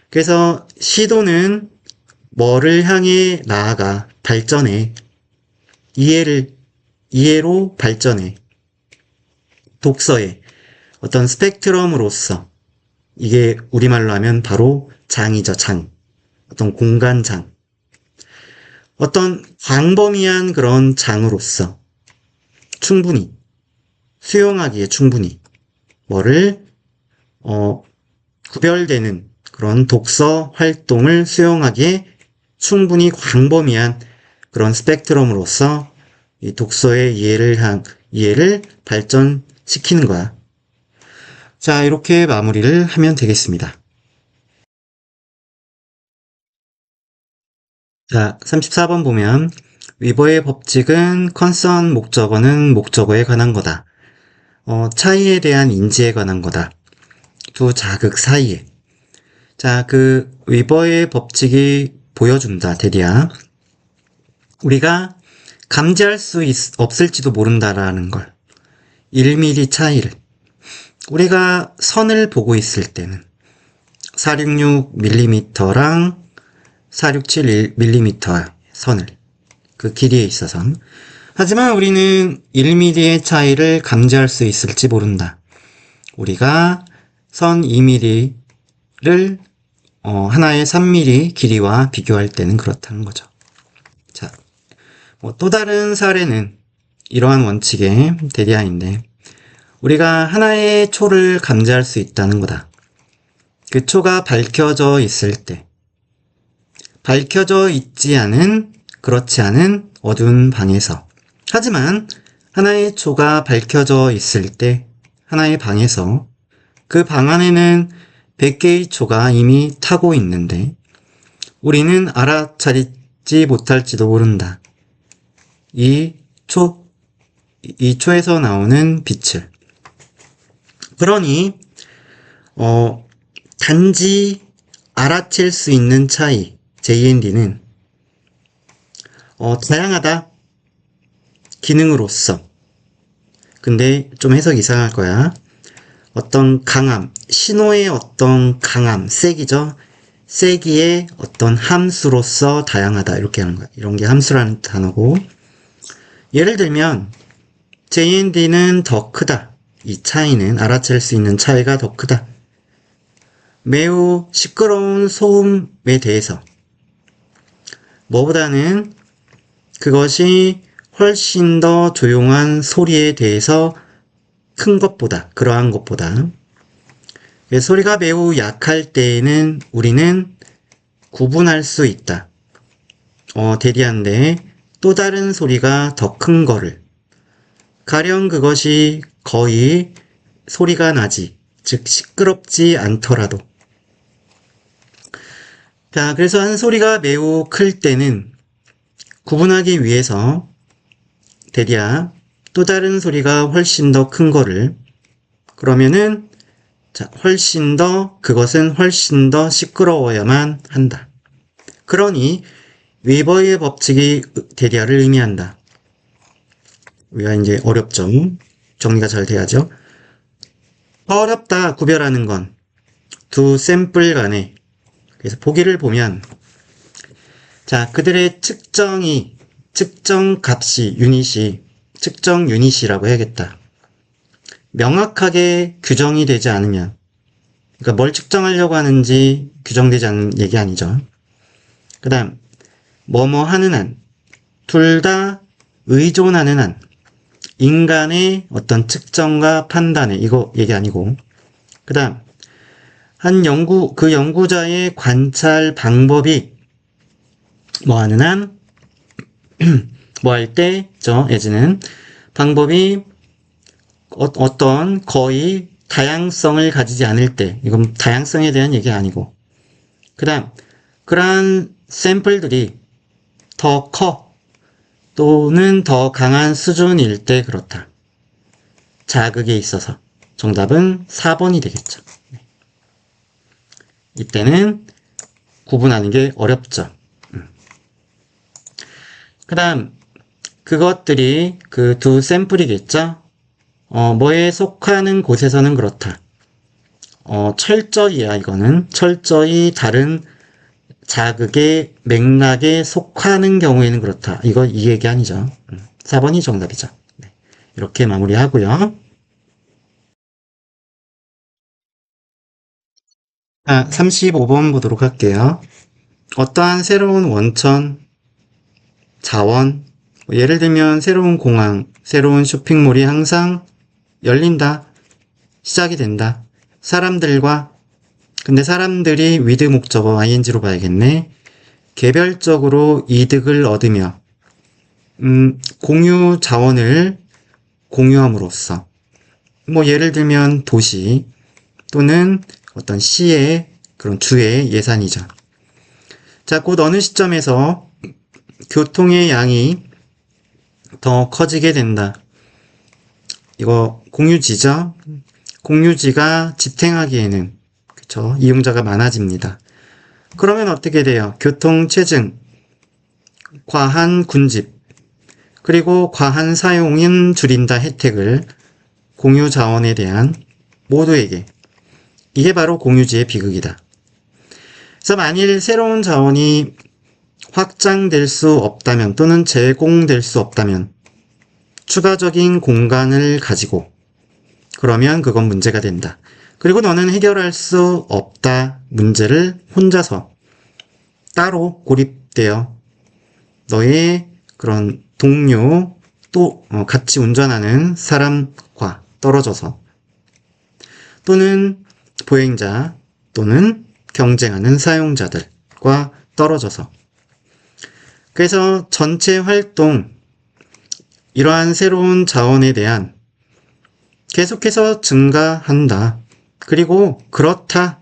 그래서 시도는 뭐를 향해 나아가 발전해 이해로 발전해 독서의 어떤 스펙트럼으로서 이게 우리말로 하면 바로 장이죠. 장. 어떤 공간장. 어떤 광범위한 그런 장으로서 충분히 수용하기에 충분히 뭐를 구별되는 그런 독서 활동을 수용하기에 충분히 광범위한 그런 스펙트럼으로서 이 독서의 이해를 발전시키는 거야. 자, 이렇게 마무리를 하면 되겠습니다. 자, 34번 보면 위버의 법칙은 컨선 목적어는 목적어에 관한 거다. 차이에 대한 인지에 관한 거다. 두 자극 사이에. 자, 그 위버의 법칙이 보여준다, 대리야. 우리가 감지할 수 없을지도 모른다라는 걸. 1mm 차이를. 우리가 선을 보고 있을 때는 466mm랑 467mm 선을, 그 길이에 있어서는. 하지만 우리는 1mm의 차이를 감지할 수 있을지 모른다. 우리가 선 2mm를 하나의 3mm 길이와 비교할 때는 그렇다는 거죠. 자, 또 다른 사례는 이러한 원칙의 대리하인데 우리가 하나의 초를 감지할 수 있다는 거다. 그 초가 밝혀져 있을 때, 밝혀져 있지 않은, 그렇지 않은 어두운 방에서. 하지만 하나의 초가 밝혀져 있을 때 하나의 방에서 그 방 안에는 100개의 초가 이미 타고 있는데 우리는 알아차리지 못할지도 모른다. 이 초에서 나오는 빛을. 그러니 단지 알아챌 수 있는 차이, JND는 다양하다. 기능으로서. 근데 좀 해석이 이상할 거야. 어떤 강함, 신호의 어떤 강함, 세기죠. 세기의 어떤 함수로서 다양하다. 이렇게 하는 거야. 이런 게 함수라는 단어고. 예를 들면 JND는 더 크다. 이 차이는 알아챌 수 있는 차이가 더 크다. 매우 시끄러운 소음에 대해서 뭐보다는 그것이 훨씬 더 조용한 소리에 대해서 큰 것보다, 그러한 것보다 소리가 매우 약할 때에는 우리는 구분할 수 있다. 대리한데 또 다른 소리가 더 큰 거를 가령 그것이 거의 소리가 나지, 즉 시끄럽지 않더라도. 자, 그래서 한 소리가 매우 클 때는 구분하기 위해서 대리야 또 다른 소리가 훨씬 더 큰 거를 그러면은 자, 그것은 훨씬 더 시끄러워야만 한다. 그러니 웨버의 법칙이 대리야를 의미한다. 우리가 이제 어렵죠. 정리가 잘 돼야죠. 어렵다 구별하는 건 두 샘플 간에 그래서 보기를 보면 자 그들의 측정 값이 측정 유닛이라고 해야겠다. 명확하게 규정이 되지 않으면 그러니까 뭘 측정하려고 하는지 규정되지 않는 얘기 아니죠. 그 다음 뭐뭐 하는 한 둘 다 의존하는 한 인간의 어떤 측정과 판단에 이거 얘기 아니고 그 다음 그 연구자의 관찰 방법이 뭐 하는 한 뭐 할 때 as는 방법이 어떤 거의 다양성을 가지지 않을 때 이건 다양성에 대한 얘기 아니고 그 다음 그러한 샘플들이 더 커 또는 더 강한 수준일 때 그렇다. 자극에 있어서 정답은 4번이 되겠죠. 이때는 구분하는 게 어렵죠. 그 다음, 그것들이 그 두 샘플이겠죠? 뭐에 속하는 곳에서는 그렇다. 철저히야, 이거는. 철저히 다른 자극의 맥락에 속하는 경우에는 그렇다. 이 얘기 아니죠. 4번이 정답이죠. 네. 이렇게 마무리하고요. 35번 보도록 할게요. 어떠한 새로운 원천, 자원, 예를 들면 새로운 공항, 새로운 쇼핑몰이 항상 열린다, 시작이 된다. 사람들과, 근데 사람들이 with 목적어 ing로 봐야겠네. 개별적으로 이득을 얻으며, 공유 자원을 공유함으로써, 예를 들면 도시 또는 어떤 시의 그런 주의 예산이죠. 자, 곧 어느 시점에서 교통의 양이 더 커지게 된다. 이거 공유지죠? 공유지가 지탱하기에는, 그쵸? 이용자가 많아집니다. 그러면 어떻게 돼요? 교통 체증, 과한 군집, 그리고 과한 사용인 줄인다 혜택을 공유 자원에 대한 모두에게. 이게 바로 공유지의 비극이다. 그래서 만일 새로운 자원이 확장될 수 없다면 또는 제공될 수 없다면 추가적인 공간을 가지고 그러면 그건 문제가 된다. 그리고 너는 해결할 수 없다 문제를 혼자서 따로 고립되어 너의 그런 동료 또 같이 운전하는 사람과 떨어져서 또는 보행자 또는 경쟁하는 사용자들과 떨어져서 그래서 전체 활동 이러한 새로운 자원에 대한 계속해서 증가한다. 그리고 그렇다.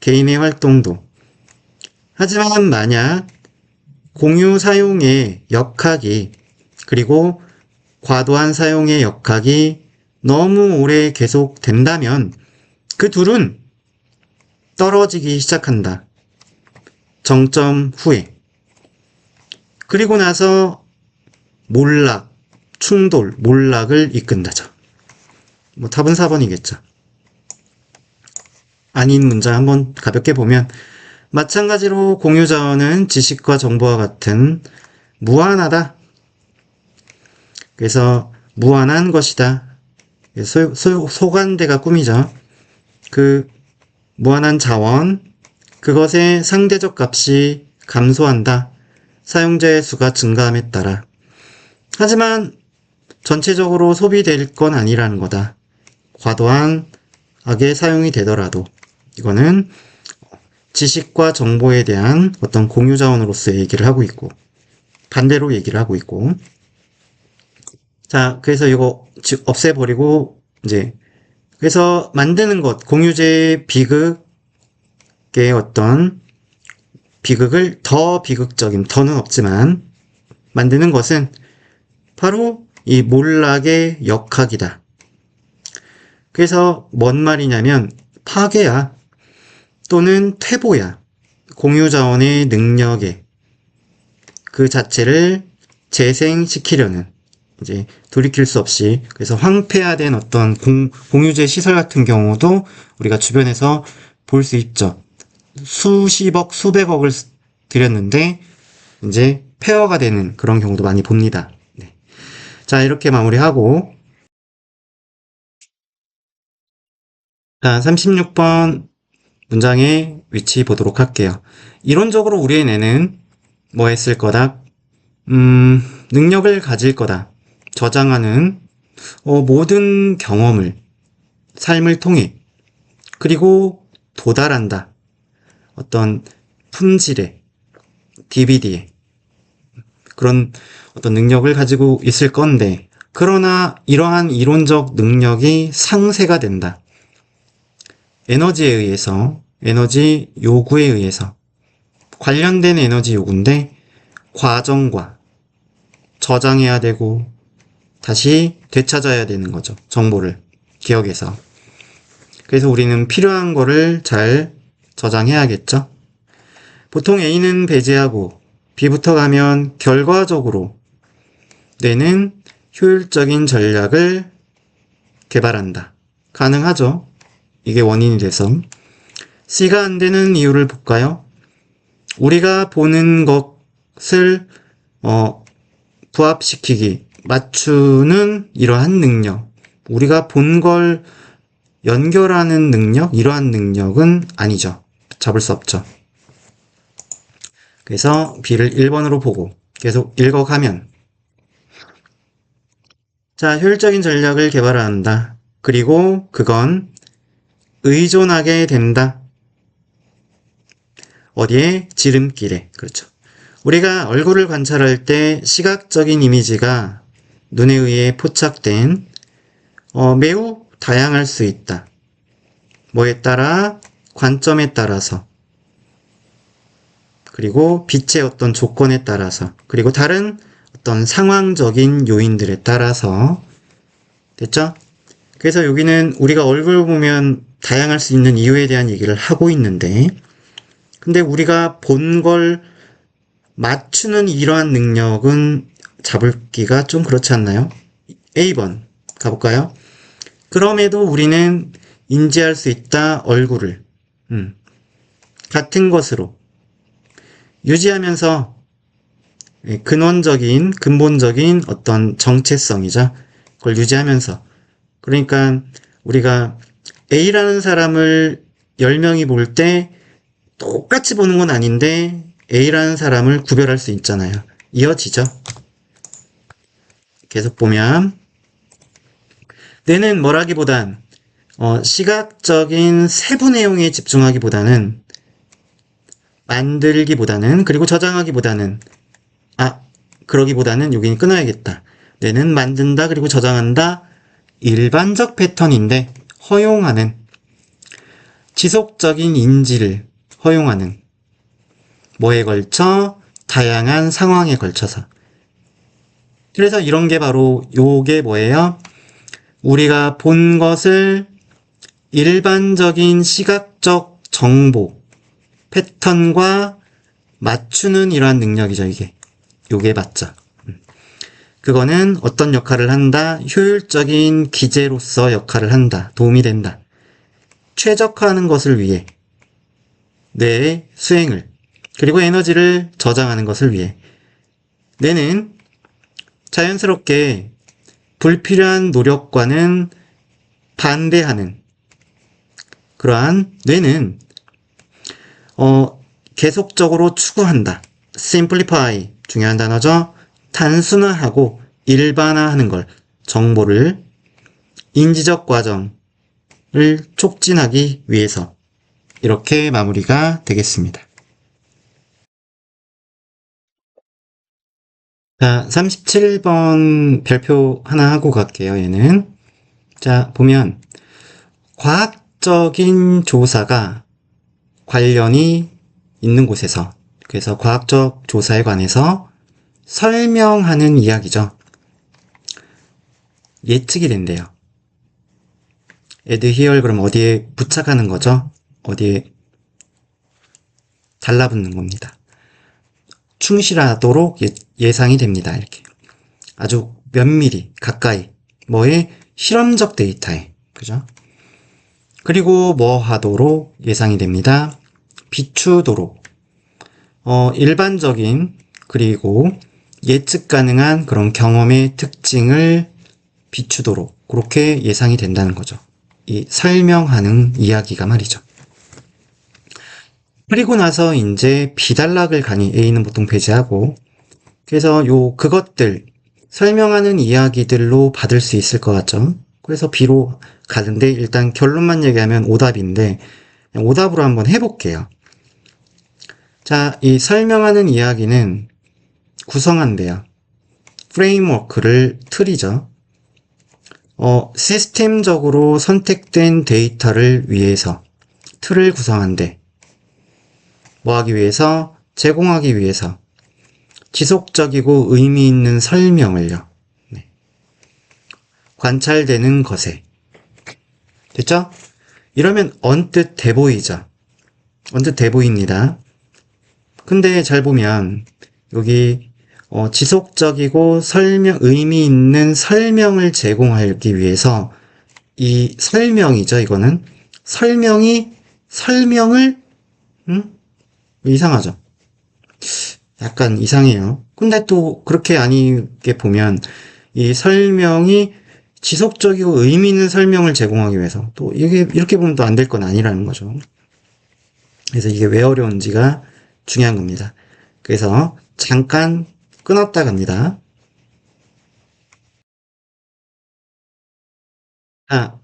개인의 활동도. 하지만 만약 공유 사용의 역학이 그리고 과도한 사용의 역학이 너무 오래 계속된다면 그 둘은 떨어지기 시작한다. 정점 후에. 그리고 나서 몰락, 충돌, 몰락을 이끈다죠. 답은 4번이겠죠. 아닌 문장 한번 가볍게 보면 마찬가지로 공유자원은 지식과 정보와 같은 무한하다. 그래서 무한한 것이다. 소관대가 꿈이죠. 그 무한한 자원, 그것의 상대적 값이 감소한다. 사용자의 수가 증가함에 따라. 하지만 전체적으로 소비될 건 아니라는 거다. 과도한 악의 사용이 되더라도 이거는 지식과 정보에 대한 어떤 공유 자원으로서 얘기를 하고 있고 반대로 얘기를 하고 있고 자 그래서 이거 없애버리고 이제 그래서 만드는 것 공유제의 비극의 어떤 비극을 더 비극적인 더는 없지만 만드는 것은 바로 이 몰락의 역학이다. 그래서 뭔 말이냐면 파괴야 또는 퇴보야. 공유자원의 능력에 그 자체를 재생시키려는 이제 돌이킬 수 없이 그래서 황폐화된 어떤 공유제 시설 같은 경우도 우리가 주변에서 볼 수 있죠. 수십억, 수백억을 들였는데 이제 폐허가 되는 그런 경우도 많이 봅니다. 네. 자, 이렇게 마무리하고 자, 36번 문장의 위치 보도록 할게요. 이론적으로 우리의 뇌는 뭐 했을 거다? 능력을 가질 거다. 저장하는 모든 경험을 삶을 통해 그리고 도달한다. 어떤 품질에 DVD에 그런 어떤 능력을 가지고 있을 건데 그러나 이러한 이론적 능력이 상쇄가 된다. 에너지에 의해서 에너지 요구에 의해서 관련된 에너지 요구인데 과정과 저장해야 되고 다시 되찾아야 되는 거죠. 정보를 기억해서. 그래서 우리는 필요한 거를 잘 저장해야겠죠. 보통 A는 배제하고 B부터 가면 결과적으로 뇌는 효율적인 전략을 개발한다. 가능하죠. 이게 원인이 돼서. C가 안 되는 이유를 볼까요? 우리가 보는 것을 부합시키기, 맞추는 이러한 능력. 우리가 본 걸 연결하는 능력, 이러한 능력은 아니죠. 잡을 수 없죠. 그래서 B를 1번으로 보고 계속 읽어가면, 자, 효율적인 전략을 개발한다. 그리고 그건 의존하게 된다. 어디에? 지름길에. 그렇죠. 우리가 얼굴을 관찰할 때 시각적인 이미지가 눈에 의해 포착된 매우 다양할 수 있다. 뭐에 따라? 관점에 따라서, 그리고 빛의 어떤 조건에 따라서, 그리고 다른 어떤 상황적인 요인들에 따라서. 됐죠? 그래서 여기는 우리가 얼굴 보면 다양할 수 있는 이유에 대한 얘기를 하고 있는데, 근데 우리가 본 걸 맞추는 이러한 능력은 잡기가 좀 그렇지 않나요? A번 가볼까요? 그럼에도 우리는 인지할 수 있다. 얼굴을 같은 것으로 유지하면서 근본적인 어떤 정체성이죠. 그걸 유지하면서, 그러니까 우리가 A라는 사람을 10명이 볼 때 똑같이 보는 건 아닌데 A라는 사람을 구별할 수 있잖아요. 이어지죠? 계속 보면 뇌는 뭐라기보단 시각적인 세부 내용에 집중하기보다는, 만들기보다는, 그리고 저장하기보다는, 그러기보다는 여기는 끊어야겠다. 뇌는 만든다 그리고 저장한다. 일반적 패턴인데 허용하는, 지속적인 인지를 허용하는, 뭐에 걸쳐? 다양한 상황에 걸쳐서. 그래서 이런 게 바로 요게 뭐예요? 우리가 본 것을 일반적인 시각적 정보, 패턴과 맞추는 이러한 능력이죠, 이게. 요게 맞죠. 그거는 어떤 역할을 한다? 효율적인 기재로서 역할을 한다. 도움이 된다. 최적화하는 것을 위해, 뇌의 수행을, 그리고 에너지를 저장하는 것을 위해. 뇌는 자연스럽게 불필요한 노력과는 반대하는, 그러한 뇌는 계속적으로 추구한다. simplify, 중요한 단어죠. 단순화하고 일반화하는 걸, 정보를, 인지적 과정을 촉진하기 위해서. 이렇게 마무리가 되겠습니다. 자, 37번 별표 하나 하고 갈게요, 얘는. 자, 보면 과학적인 조사가 관련이 있는 곳에서, 그래서 과학적 조사에 관해서 설명하는 이야기죠. 예측이 된대요. adhere, 그럼 어디에 부착하는 거죠? 어디에 달라붙는 겁니다. 충실하도록 예상이 됩니다. 이렇게 아주 면밀히 가까이, 뭐에? 실험적 데이터에. 그죠? 그리고 뭐 하도록 예상이 됩니다. 비추도록. 일반적인, 그리고 예측 가능한 그런 경험의 특징을 비추도록, 그렇게 예상이 된다는 거죠. 이 설명하는 이야기가 말이죠. 그리고 나서 이제 B단락을 가니, A는 보통 배제하고, 그래서 그것들 설명하는 이야기들로 받을 수 있을 것 같죠. 그래서 B로 가는데, 일단 결론만 얘기하면 오답인데 그냥 오답으로 한번 해볼게요. 자, 이 설명하는 이야기는 구성한대요. 프레임워크를, 틀이죠. 시스템적으로 선택된 데이터를 위해서 틀을 구성한대. 뭐 하기 위해서? 제공하기 위해서 지속적이고 의미 있는 설명을요. 네. 관찰되는 것에. 됐죠? 이러면 언뜻 돼 보이죠? 언뜻 돼 보입니다. 근데 잘 보면 여기 지속적이고 의미 있는 설명을 제공하기 위해서 이 설명이죠, 이거는. 설명을, 이상하죠? 약간 이상해요. 근데 또 그렇게 아니게 보면 이 설명이 지속적이고 의미 있는 설명을 제공하기 위해서 또 이게 이렇게 보면 또 안 될 건 아니라는 거죠. 그래서 이게 왜 어려운지가 중요한 겁니다. 그래서 잠깐 끊었다 갑니다.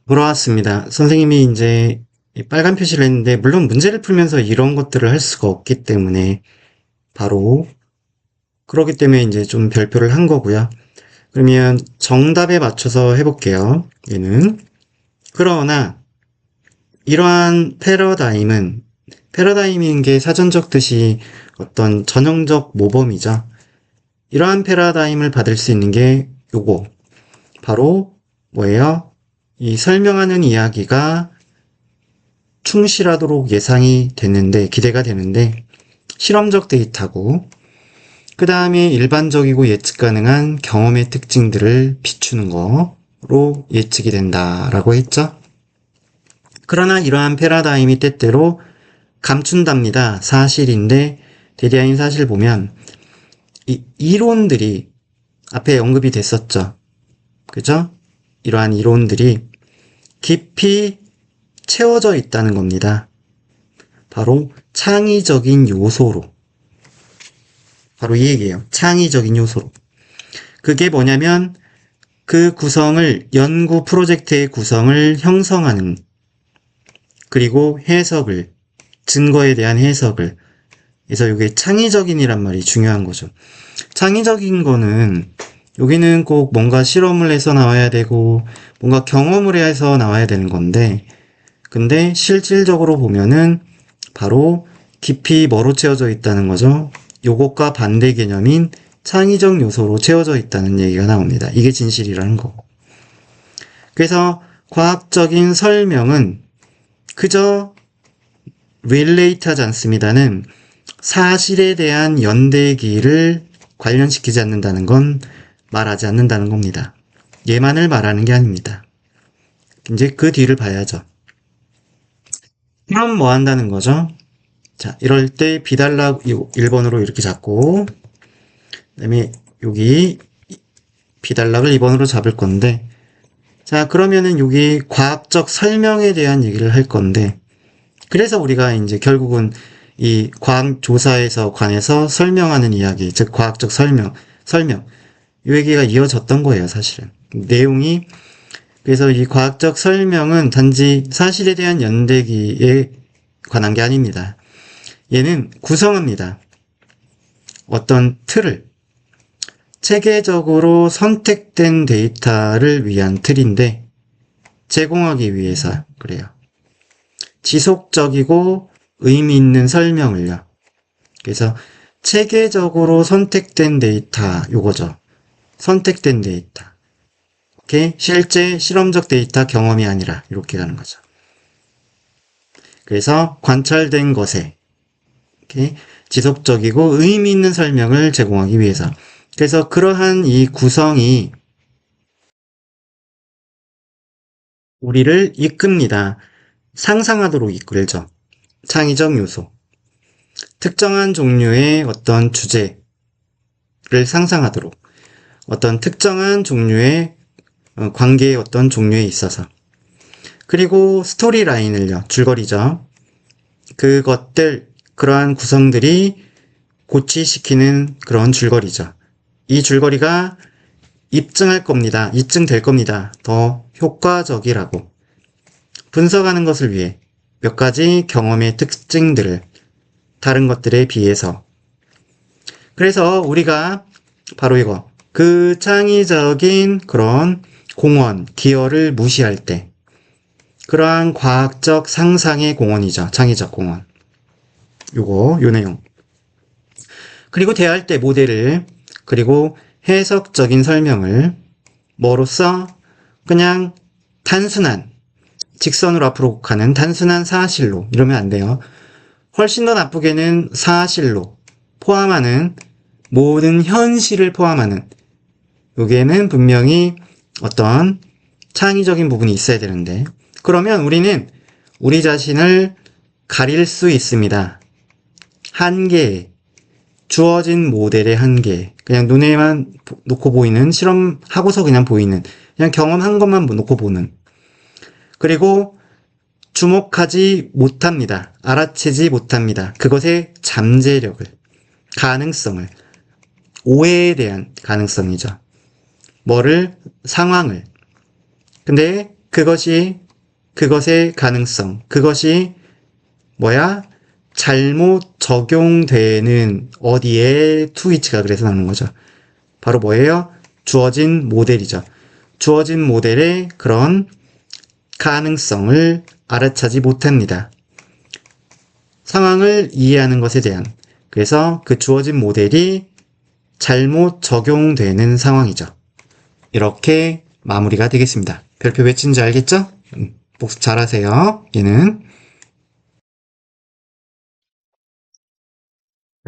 돌아왔습니다. 선생님이 이제 빨간 표시를 했는데 물론 문제를 풀면서 이런 것들을 할 수가 없기 때문에 바로 그러기 때문에 이제 좀 별표를 한 거고요. 그러면 정답에 맞춰서 해볼게요. 얘는 그러나 이러한 패러다임인 게 사전적 뜻이 어떤 전형적 모범이죠. 이러한 패러다임을 받을 수 있는 게 요거 바로 뭐예요? 이 설명하는 이야기가 충실하도록 예상이 됐는데 기대가 되는데 실험적 데이터고 그 다음에 일반적이고 예측 가능한 경험의 특징들을 비추는 거로 예측이 된다라고 했죠. 그러나 이러한 패러다임이 때때로 감춘답니다. 사실인데 대리아인 사실 보면 이 이론들이 앞에 언급이 됐었죠. 그죠? 이러한 이론들이 깊이 채워져 있다는 겁니다. 바로 창의적인 요소로. 바로 이 얘기예요. 창의적인 요소로. 그게 뭐냐면 그 구성을 연구 프로젝트의 구성을 형성하는 그리고 해석을 증거에 대한 해석을 그래서 이게 창의적인이란 말이 중요한 거죠. 창의적인 거는 여기는 꼭 뭔가 실험을 해서 나와야 되고 뭔가 경험을 해서 나와야 되는 건데 근데 실질적으로 보면은 바로 깊이 뭐로 채워져 있다는 거죠. 요것과 반대 개념인 창의적 요소로 채워져 있다는 얘기가 나옵니다. 이게 진실이라는 거고. 그래서 과학적인 설명은 그저 릴레이트하지 않습니다는 사실에 대한 연대기를 관련시키지 않는다는 건 말하지 않는다는 겁니다. 얘만을 말하는 게 아닙니다. 이제 그 뒤를 봐야죠. 그럼 뭐 한다는 거죠? 자, 이럴 때 비달락 1번으로 이렇게 잡고 그 다음에 여기 비달락을 2번으로 잡을 건데 자, 그러면은 여기 과학적 설명에 대한 얘기를 할 건데 그래서 우리가 이제 결국은 이 과학 조사에서 관해서 설명하는 이야기, 즉 과학적 설명, 이 얘기가 이어졌던 거예요, 사실은. 내용이 그래서 이 과학적 설명은 단지 사실에 대한 연대기에 관한 게 아닙니다. 얘는 구성합니다. 어떤 틀을 체계적으로 선택된 데이터를 위한 틀인데 제공하기 위해서 그래요. 지속적이고 의미 있는 설명을요. 그래서 체계적으로 선택된 데이터 요거죠. 선택된 데이터. 이렇게 실제 실험적 데이터 경험이 아니라 이렇게 가는 거죠. 그래서 관찰된 것에 이렇게 지속적이고 의미 있는 설명을 제공하기 위해서 그래서 그러한 이 구성이 우리를 이끕니다. 상상하도록 이끌죠. 창의적 요소. 특정한 종류의 어떤 주제를 상상하도록 어떤 특정한 종류의 관계의 어떤 종류에 있어서 그리고 스토리 라인을요. 줄거리죠. 그것들 그러한 구성들이 고치시키는 그런 줄거리죠. 이 줄거리가 입증할 겁니다. 입증될 겁니다. 더 효과적이라고 분석하는 것을 위해 몇 가지 경험의 특징들을 다른 것들에 비해서 그래서 우리가 바로 이거 그 창의적인 그런 공헌, 기여를 무시할 때 그러한 과학적 상상의 공헌이죠. 창의적 공헌. 요 내용. 그리고 대할 때 모델을 그리고 해석적인 설명을 뭐로써 그냥 단순한 직선으로 앞으로 가는 단순한 사실로 이러면 안 돼요. 훨씬 더 나쁘게는 사실로 포함하는 모든 현실을 포함하는, 여기에는 분명히 어떤 창의적인 부분이 있어야 되는데, 그러면 우리는 우리 자신을 가릴 수 있습니다. 한계, 주어진 모델의 한계, 그냥 눈에만 놓고 보이는, 실험하고서 그냥 보이는, 그냥 경험한 것만 놓고 보는, 그리고 주목하지 못합니다. 알아채지 못합니다. 그것의 잠재력을, 가능성을, 오해에 대한 가능성이죠. 상황을. 근데 그것의 가능성, 그것이 잘못 적용되는 어디에 투위치가 그래서 나오는 거죠. 바로 뭐예요? 주어진 모델이죠. 주어진 모델의 그런 가능성을 알아차지 못합니다. 상황을 이해하는 것에 대한, 그래서 그 주어진 모델이 잘못 적용되는 상황이죠. 이렇게 마무리가 되겠습니다. 별표 외친지 알겠죠? 복습 잘하세요. 얘는.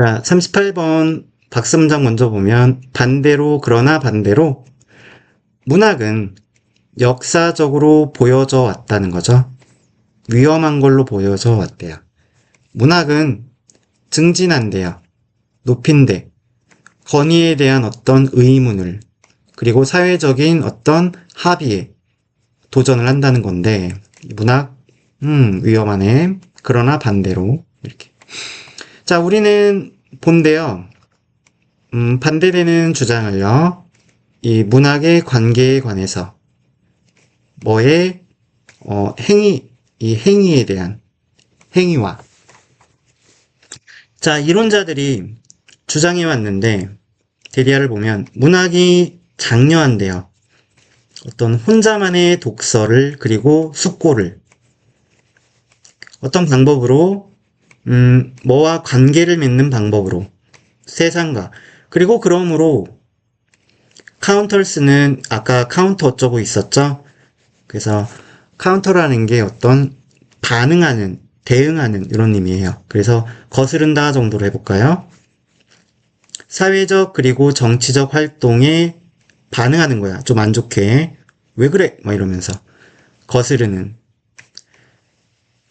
자, 38번 박스 문장 먼저 보면 그러나 반대로 문학은 역사적으로 보여져 왔다는 거죠. 위험한 걸로 보여져 왔대요. 문학은 증진한대요. 높인대. 권위에 대한 어떤 의문을, 그리고 사회적인 어떤 합의에 도전을 한다는 건데, 문학, 위험하네. 그러나 반대로, 이렇게. 자, 우리는 본데요. 반대되는 주장을요. 이 문학의 관계에 관해서, 이 행위에 대한, 행위와. 자, 이론자들이 주장해 왔는데, 데리아를 보면, 문학이 장려한대요. 어떤 혼자만의 독서를, 그리고 숙고를 어떤 방법으로 뭐와 관계를 맺는 방법으로 세상과, 그리고 그러므로 카운터스는 아까 카운터 어쩌고 있었죠. 그래서 카운터라는 게 어떤 반응하는, 대응하는 이런 의미예요. 그래서 거스른다 정도로 해볼까요? 사회적 그리고 정치적 활동에 반응하는 거야. 좀 안 좋게. 왜 그래? 막 이러면서. 거스르는.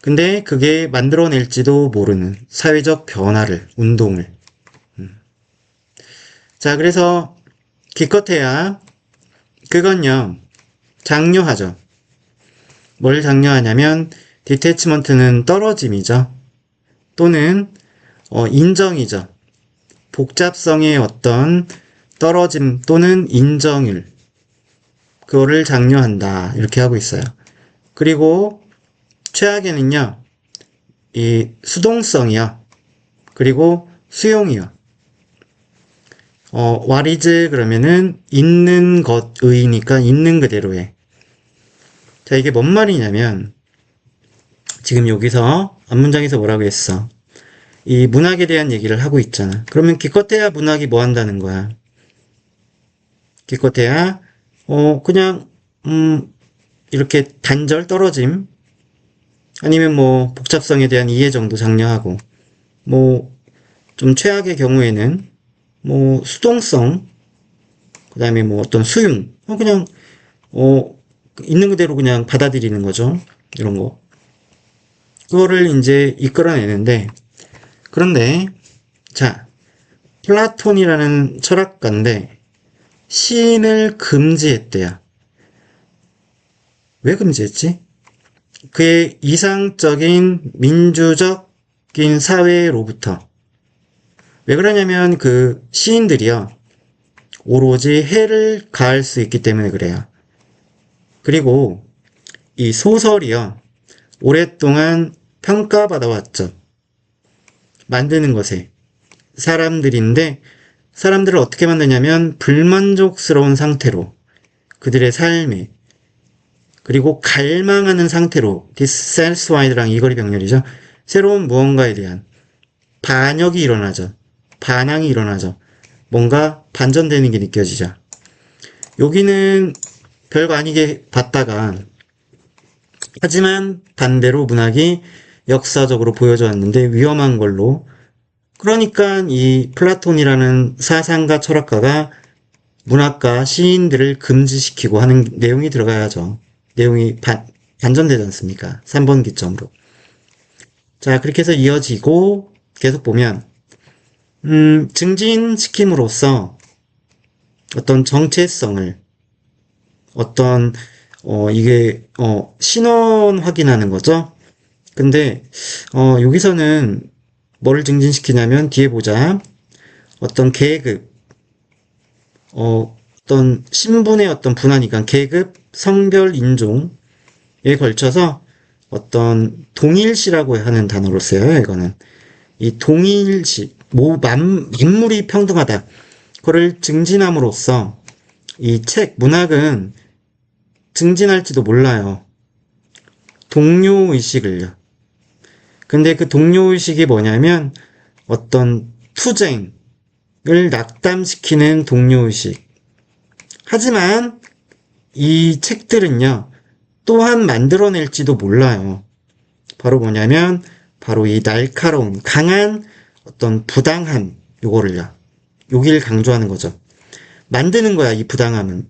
근데 그게 만들어낼지도 모르는 사회적 변화를, 운동을. 자, 그래서 기껏해야 그건요, 장려하죠. 뭘 장려하냐면 디태치먼트는 떨어짐이죠. 또는 인정이죠. 복잡성의 어떤 떨어짐 또는 인정을, 그거를 장려한다 이렇게 하고 있어요. 그리고 최악에는요, 이 수동성이요, 그리고 수용이요. what is 그러면은 있는 것의니까 있는 그대로의. 자, 이게 뭔 말이냐면 지금 여기서 앞문장에서 뭐라고 했어? 이 문학에 대한 얘기를 하고 있잖아. 그러면 기껏해야 문학이 뭐 한다는 거야? 기껏해야 그냥 이렇게 단절 떨어짐, 아니면 뭐 복잡성에 대한 이해 정도 장려하고, 뭐 좀 최악의 경우에는 뭐 수동성, 그 다음에 뭐 어떤 수용, 그냥 있는 그대로 그냥 받아들이는 거죠. 이런 거. 그거를 이제 이끌어내는데, 그런데 자, 플라톤이라는 철학가인데 시인을 금지했대요. 왜 금지했지? 그의 이상적인 민주적인 사회로부터. 왜 그러냐면 그 시인들이요, 오로지 해를 가할 수 있기 때문에 그래요. 그리고 이 소설이요, 오랫동안 평가받아왔죠. 만드는 것에. 사람들인데, 사람들을 어떻게 만드냐면 불만족스러운 상태로, 그들의 삶에, 그리고 갈망하는 상태로, dissatisfied랑 이거리 병렬이죠. 새로운 무언가에 대한 반역이 일어나죠. 반항이 일어나죠. 뭔가 반전되는 게 느껴지죠. 여기는 별거 아니게 봤다가, 하지만 반대로 문학이 역사적으로 보여져 왔는데 위험한 걸로 그러니까 이 플라톤이라는 사상가 철학가가 문학가 시인들을 금지시키고 하는 내용이 들어가야죠. 내용이 반전되지 않습니까? 3번 기점으로. 자, 그렇게 해서 이어지고 계속 보면 증진시킴으로써 어떤 정체성을 어떤 이게 신원 확인하는 거죠. 근데 여기서는 뭐를 증진시키냐면 뒤에 보자. 어떤 계급, 어떤 신분의 어떤 분화니까 계급, 성별, 인종에 걸쳐서 어떤 동일시라고 하는 단어로 써요. 이거는 이 동일시, 만물이 평등하다. 그거를 증진함으로써 이 책, 문학은 증진할지도 몰라요. 동료의식을요. 근데 그 동료의식이 뭐냐면 어떤 투쟁을 낙담시키는 동료의식. 하지만 이 책들은요, 또한 만들어낼지도 몰라요. 바로 뭐냐면, 바로 이 날카로운, 강한 어떤 부당함, 요거를요. 여기를 강조하는 거죠. 만드는 거야, 이 부당함은.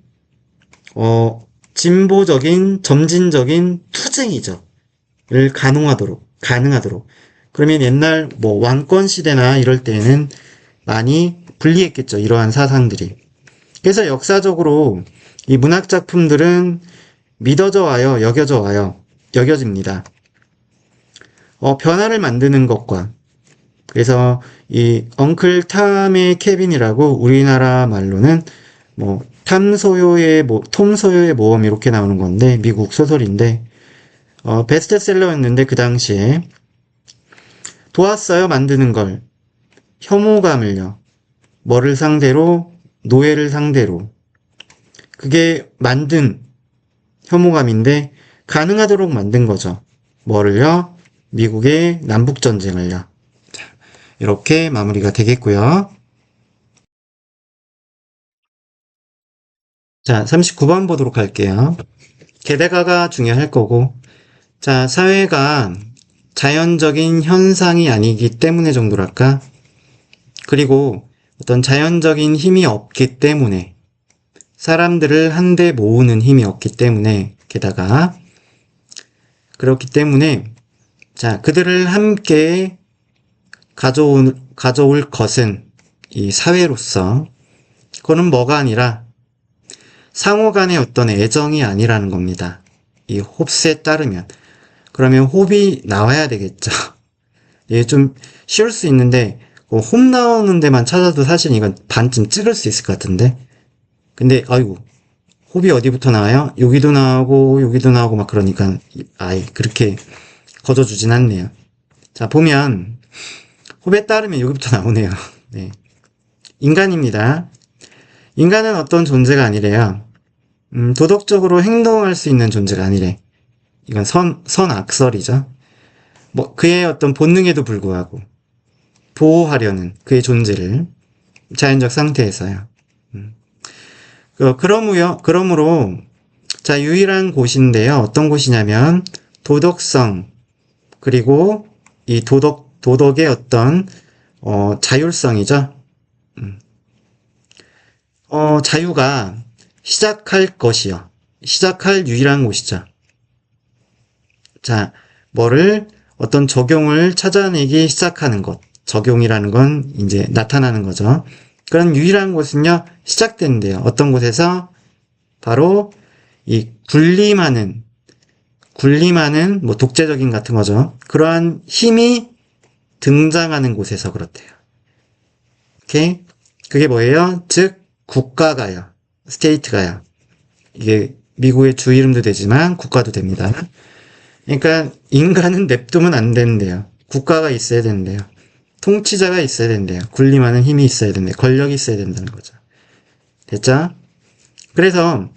진보적인, 점진적인 투쟁이죠. 를 가능하도록. 그러면 옛날 뭐 왕권 시대나 이럴 때는 많이 불리했겠죠. 이러한 사상들이. 그래서 역사적으로 이 문학 작품들은 믿어져 와요. 여겨집니다. 변화를 만드는 것과 그래서 이 엉클 탐의 케빈이라고 우리나라 말로는 뭐 톰 소요의 모험 이렇게 나오는 건데 미국 소설인데 베스트셀러였는데 그 당시에 도왔어요 만드는 걸 혐오감을요 뭐를 상대로 노예를 상대로 그게 만든 혐오감인데 가능하도록 만든 거죠. 뭐를요? 미국의 남북전쟁을요. 자, 이렇게 마무리가 되겠고요. 자, 39번 보도록 할게요. 게다가가 중요할 거고 자, 사회가 자연적인 현상이 아니기 때문에 정도랄까? 그리고 어떤 자연적인 힘이 없기 때문에 사람들을 한데 모으는 힘이 없기 때문에 게다가 그렇기 때문에 자 그들을 함께 가져올 것은 이 사회로서 그거는 뭐가 아니라 상호 간의 어떤 애정이 아니라는 겁니다. 이 홉스에 따르면 그러면 홉이 나와야 되겠죠. 예, 좀 쉬울 수 있는데 홉 나오는 데만 찾아도 사실 이건 반쯤 찍을 수 있을 것 같은데 근데 아이고 홉이 어디부터 나와요? 여기도 나오고 막 그러니까 아이 그렇게 거저주진 않네요. 자 보면 홉에 따르면 여기부터 나오네요. 네. 인간입니다. 인간은 어떤 존재가 아니래요. 도덕적으로 행동할 수 있는 존재가 아니래. 이건 선악설이죠. 뭐 그의 어떤 본능에도 불구하고 보호하려는 그의 존재를 자연적 상태에서요. 그러므로 자 유일한 곳인데요. 어떤 곳이냐면 도덕성 그리고 이 도덕의 어떤 자율성이죠. 자유가 시작할 유일한 곳이죠. 자, 어떤 적용을 찾아내기 시작하는 것. 적용이라는 건 이제 나타나는 거죠. 그런 유일한 곳은요, 시작된대요. 어떤 곳에서? 바로 이 군림하는, 뭐 독재적인 같은 거죠. 그러한 힘이 등장하는 곳에서 그렇대요. 오케이? 그게 뭐예요? 즉, 국가가요. 스테이트가요. 이게 미국의 주 이름도 되지만 국가도 됩니다. 그러니까 인간은 냅두면 안 된대요. 국가가 있어야 된대요. 통치자가 있어야 된대요. 군림하는 힘이 있어야 된대요. 권력이 있어야 된다는 거죠. 됐죠? 그래서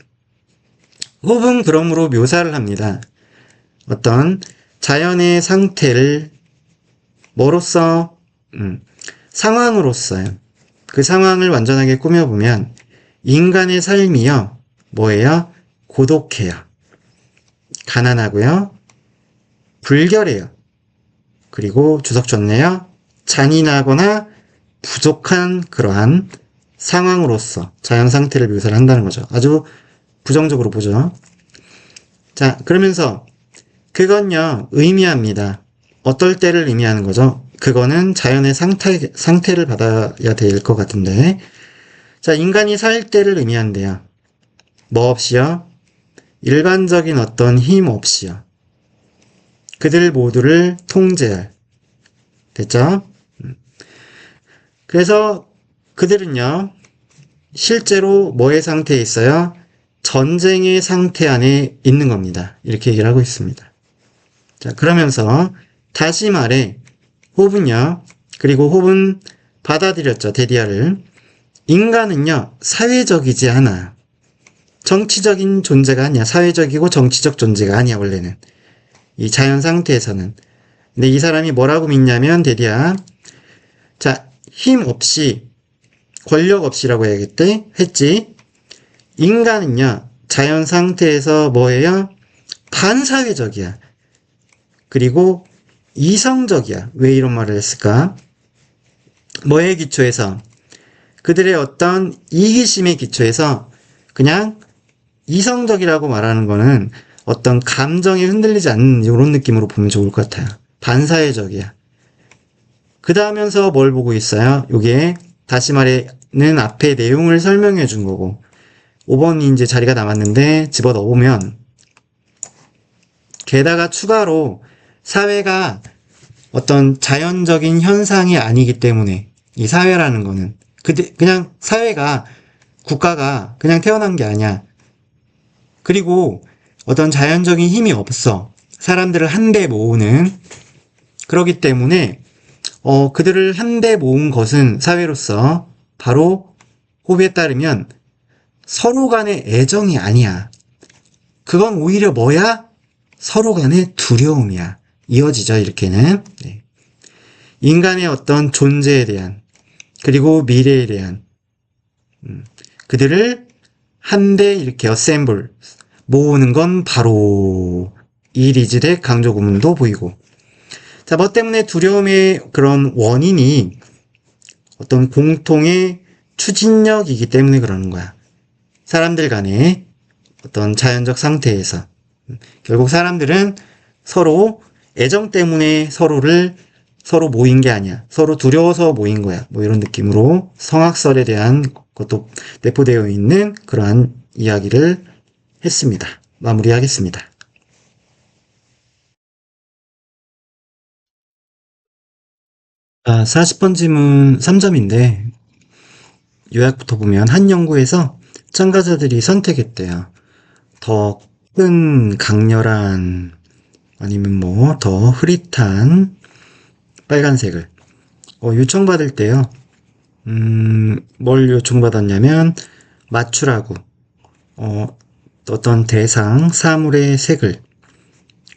홉은 그러므로 묘사를 합니다. 어떤 자연의 상태를 뭐로써? 상황으로써요. 그 상황을 완전하게 꾸며보면 인간의 삶이요. 뭐예요? 고독해요. 가난하고요. 불결해요. 그리고 주석 좋네요. 잔인하거나 부족한 그러한 상황으로서 자연 상태를 묘사를 한다는 거죠. 아주 부정적으로 보죠. 자, 그러면서 그건요, 의미합니다. 어떨 때를 의미하는 거죠? 그거는 자연의 상태를 받아야 될 것 같은데. 자, 인간이 살 때를 의미한대요. 뭐 없이요? 일반적인 어떤 힘 없이요. 그들 모두를 통제할. 됐죠? 그래서 그들은요, 실제로 뭐의 상태에 있어요? 전쟁의 상태 안에 있는 겁니다. 이렇게 얘기를 하고 있습니다. 자, 그러면서 다시 말해 홉은요, 그리고 홉은 받아들였죠, 데디아를. 인간은요, 사회적이지 않아. 정치적인 존재가 아니야. 사회적이고 정치적 존재가 아니야, 원래는. 이 자연 상태에서는. 근데 이 사람이 뭐라고 믿냐면, 데디아. 자, 힘 없이, 권력 없이라고 해야겠대? 했지. 인간은요, 자연 상태에서 뭐예요? 반사회적이야. 그리고 이성적이야. 왜 이런 말을 했을까? 뭐에 기초해서? 그들의 어떤 이기심의 기초에서 그냥 이성적이라고 말하는 거는 어떤 감정이 흔들리지 않는 이런 느낌으로 보면 좋을 것 같아요. 반사회적이야. 그 다음에서 뭘 보고 있어요? 요게 다시 말해는 앞에 내용을 설명해 준 거고 5번이 이제 자리가 남았는데 집어 넣으면 게다가 추가로 사회가 어떤 자연적인 현상이 아니기 때문에 이 사회라는 거는 그냥 사회가 국가가 그냥 태어난 게 아니야. 그리고 어떤 자연적인 힘이 없어. 사람들을 한데 모으는. 그렇기 때문에 그들을 한데 모은 것은 사회로서 바로 호비에 따르면 서로 간의 애정이 아니야. 그건 오히려 뭐야? 서로 간의 두려움이야. 이어지죠, 이렇게는. 네. 인간의 어떤 존재에 대한 그리고 미래에 대한 그들을 한데 이렇게 assemble 모으는 건 바로 이 리즐의 강조 구문도 보이고 자, 뭐 때문에 두려움의 그런 원인이 어떤 공통의 추진력이기 때문에 그러는 거야. 사람들 간의 어떤 자연적 상태에서 결국 사람들은 서로 애정 때문에 서로 모인 게 아니야. 서로 두려워서 모인 거야. 뭐 이런 느낌으로 성악설에 대한 것도 내포되어 있는 그러한 이야기를 했습니다. 마무리하겠습니다. 아, 40번 질문 3점인데 요약부터 보면 한 연구에서 참가자들이 선택했대요. 더 큰 강렬한 아니면 뭐 더 흐릿한 빨간색을 요청받을 때요. 뭘 요청받았냐면 맞추라고 어떤 대상 사물의 색을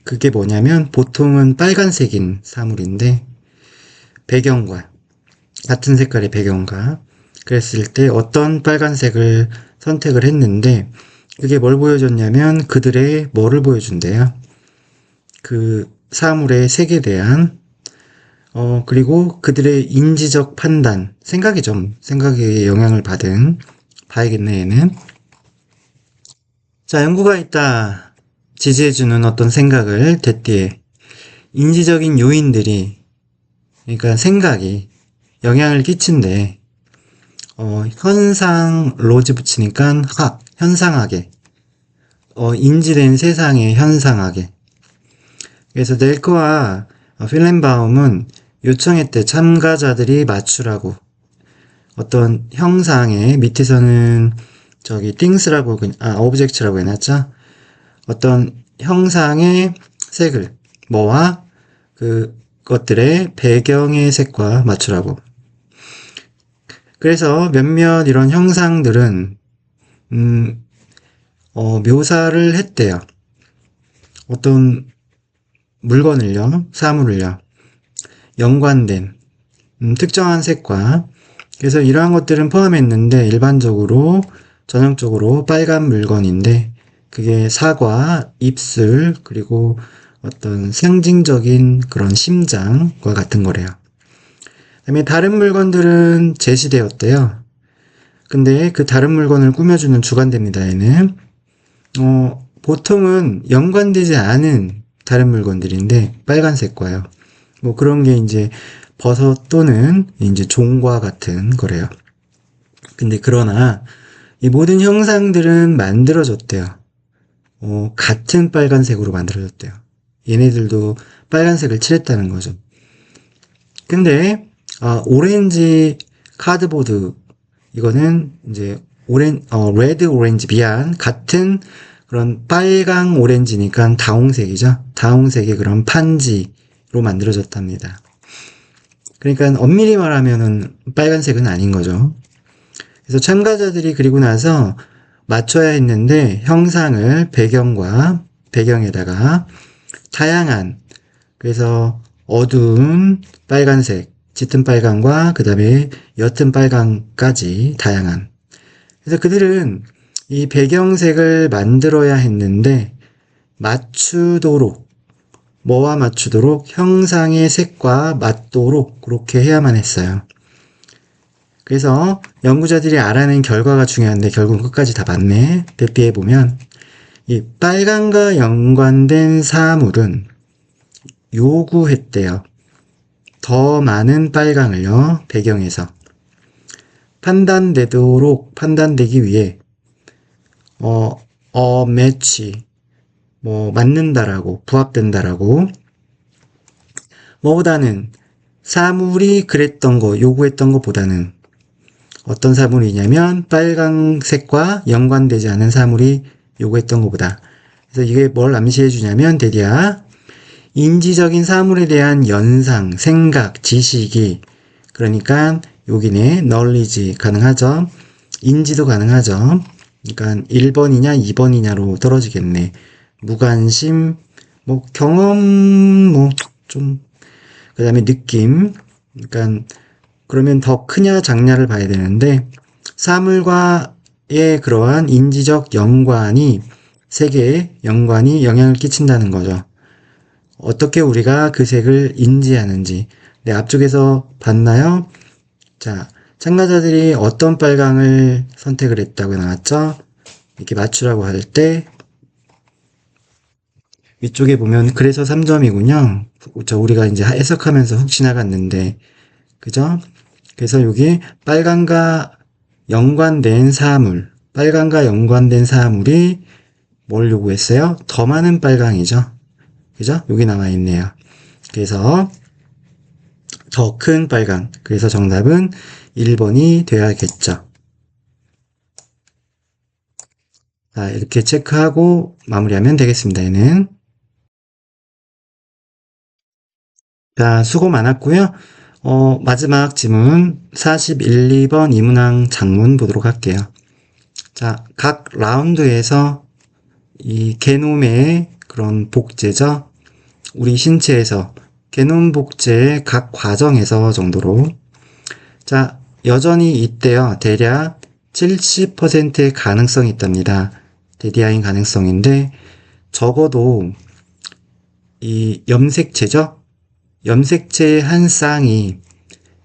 그게 뭐냐면 보통은 빨간색인 사물인데 배경과 같은 색깔의 배경과 그랬을 때 어떤 빨간색을 선택을 했는데 그게 뭘 보여줬냐면 그들의 뭐를 보여준대요. 그 사물의 색에 대한 그리고 그들의 인지적 판단, 생각에 영향을 받은 봐야겠네, 얘는. 자, 연구가 있다. 지지해주는 어떤 생각을 대띠에 인지적인 요인들이, 그러니까 생각이 영향을 끼친대. 현상, 로즈 붙이니까 현상하게. 인지된 세상에 현상하게. 그래서 넬크와 필렌바움은 요청했대. 참가자들이 맞추라고. 어떤 형상의 밑에서는 things라고, object라고 해놨죠? 어떤 형상의 색을, 뭐와 그것들의 배경의 색과 맞추라고. 그래서 몇몇 이런 형상들은, 묘사를 했대요. 어떤 물건을요, 사물을요, 연관된, 특정한 색과, 그래서 이러한 것들은 포함했는데, 일반적으로, 전형적으로 빨간 물건인데, 그게 사과, 입술, 그리고 어떤 상징적인 그런 심장과 같은 거래요. 그다음에 다른 물건들은 제시되었대요. 근데 그 다른 물건을 꾸며주는 주관대입니다, 얘는. 보통은 연관되지 않은 다른 물건들인데, 빨간색과요. 뭐 그런 게 이제 버섯 또는 이제 종과 같은 거래요. 근데 그러나 이 모든 형상들은 만들어졌대요. 같은 빨간색으로 만들어졌대요. 얘네들도 빨간색을 칠했다는 거죠. 근데 오렌지 카드보드 이거는 이제 레드 오렌지 미안 같은 그런 빨강 오렌지니까 다홍색이죠. 다홍색의 그런 판지로 만들어졌답니다. 그러니까 엄밀히 말하면은 빨간색은 아닌 거죠. 그래서 참가자들이 그리고 나서 맞춰야 했는데 형상을 배경에다가 다양한 그래서 어두운 빨간색, 짙은 빨강과 그 다음에 옅은 빨강까지 다양한. 그래서 그들은 이 배경색을 만들어야 했는데 맞추도록 뭐와 맞추도록 형상의 색과 맞도록 그렇게 해야만 했어요. 그래서 연구자들이 알아낸 결과가 중요한데 결국은 끝까지 다 맞네. 대피해보면 이 빨강과 연관된 사물은 요구했대요. 더 많은 빨강을요, 배경에서. 판단되기 위해, 매치, 맞는다라고, 부합된다라고. 뭐보다는, 사물이 그랬던 거, 요구했던 것보다는, 어떤 사물이냐면, 빨강색과 연관되지 않은 사물이 요구했던 것보다. 그래서 이게 뭘 암시해 주냐면, 대디야, 인지적인 사물에 대한 연상, 생각, 지식이 그러니까 여기네 knowledge 가능하죠. 인지도 가능하죠. 그러니까 1번이냐 2번이냐로 떨어지겠네. 무관심, 경험, 그 다음에 느낌. 그러니까 그러면 더 크냐 작냐를 봐야 되는데 사물과의 그러한 인지적 연관이 세계의 연관이 영향을 끼친다는 거죠. 어떻게 우리가 그 색을 인지하는지. 네, 앞쪽에서 봤나요? 자, 참가자들이 어떤 빨강을 선택을 했다고 나왔죠? 이렇게 맞추라고 할 때, 위쪽에 보면, 그래서 3점이군요. 우리가 이제 해석하면서 훅 지나갔는데, 그죠? 그래서 여기 빨강과 연관된 사물이 뭘 요구했어요? 더 많은 빨강이죠. 그죠? 여기 나와 있네요. 그래서 더 큰 빨강. 그래서 정답은 1번이 되어야겠죠. 자, 이렇게 체크하고 마무리하면 되겠습니다. 얘는. 자, 수고 많았고요. 마지막 지문 41, 2번 이문항 장문 보도록 할게요. 자, 각 라운드에서 이 게놈의 그런 복제죠. 우리 신체에서 게놈 복제의 각 과정에서 정도로. 자, 여전히 있대요. 대략 70%의 가능성이 있답니다. 데디아인 가능성인데, 적어도 이 염색체죠? 염색체의 한 쌍이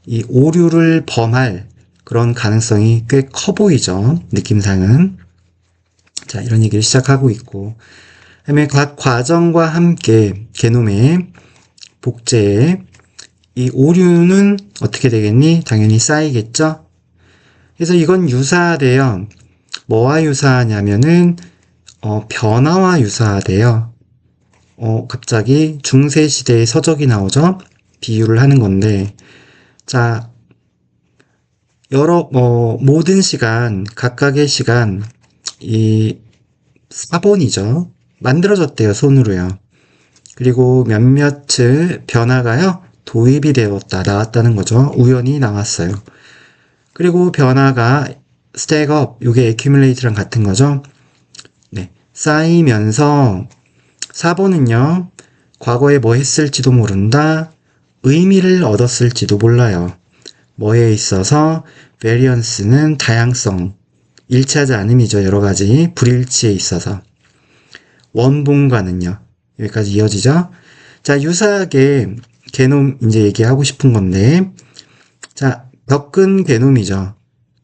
이 오류를 범할 그런 가능성이 꽤 커 보이죠. 느낌상은. 자, 이런 얘기를 시작하고 있고, 그다음에 각 과정과 함께 게놈의 복제에 이 오류는 어떻게 되겠니? 당연히 쌓이겠죠? 그래서 이건 유사하대요. 뭐와 유사하냐면은, 변화와 유사하대요. 갑자기 중세시대의 서적이 나오죠? 비유를 하는 건데, 자, 모든 시간, 각각의 시간, 이 사본이죠. 만들어졌대요, 손으로요. 그리고 몇몇의 변화가요, 도입이 되었다, 나왔다는 거죠. 우연히 나왔어요. 그리고 변화가 stack up, 이게 accumulate랑 같은 거죠. 네, 쌓이면서 사본은요, 과거에 뭐 했을지도 모른다, 의미를 얻었을지도 몰라요. 뭐에 있어서 variance는 다양성, 일치하지 않음이죠. 여러 가지 불일치에 있어서. 원본과는요. 여기까지 이어지죠. 자, 유사하게 게놈 이제 얘기하고 싶은 건데, 자, 더 큰 게놈이죠.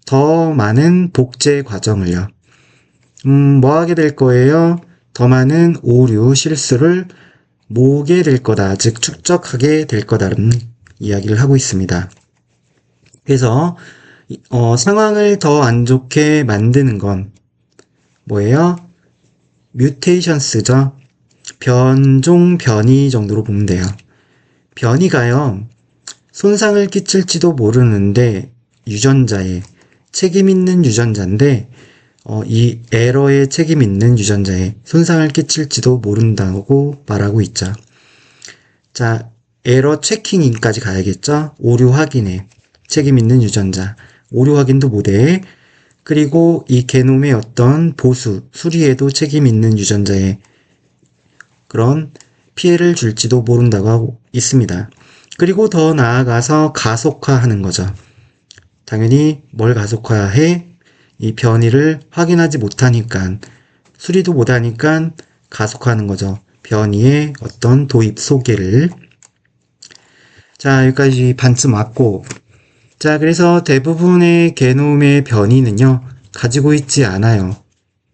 더 많은 복제 과정을요. 뭐 하게 될 거예요? 더 많은 오류, 실수를 모으게 될 거다. 즉, 축적하게 될 거다라는 이야기를 하고 있습니다. 그래서, 상황을 더 안 좋게 만드는 건 뭐예요? 뮤테이션스죠. 변종, 변이 정도로 보면 돼요. 변이가요, 손상을 끼칠지도 모르는데, 유전자에, 책임 있는 유전자인데, 이 에러에 책임 있는 유전자에 손상을 끼칠지도 모른다고 말하고 있죠. 자, 에러 체킹인까지 가야겠죠? 오류 확인에 책임 있는 유전자, 오류 확인도 못해. 그리고 이 게놈의 어떤 보수, 수리에도 책임 있는 유전자에 그런 피해를 줄지도 모른다고 하고 있습니다. 그리고 더 나아가서 가속화하는 거죠. 당연히 뭘 가속화해? 이 변이를 확인하지 못하니까, 수리도 못하니까 가속화하는 거죠. 변이의 어떤 도입 소개를. 자, 여기까지 반쯤 왔고, 자, 그래서 대부분의 게놈의 변이는요, 가지고 있지 않아요.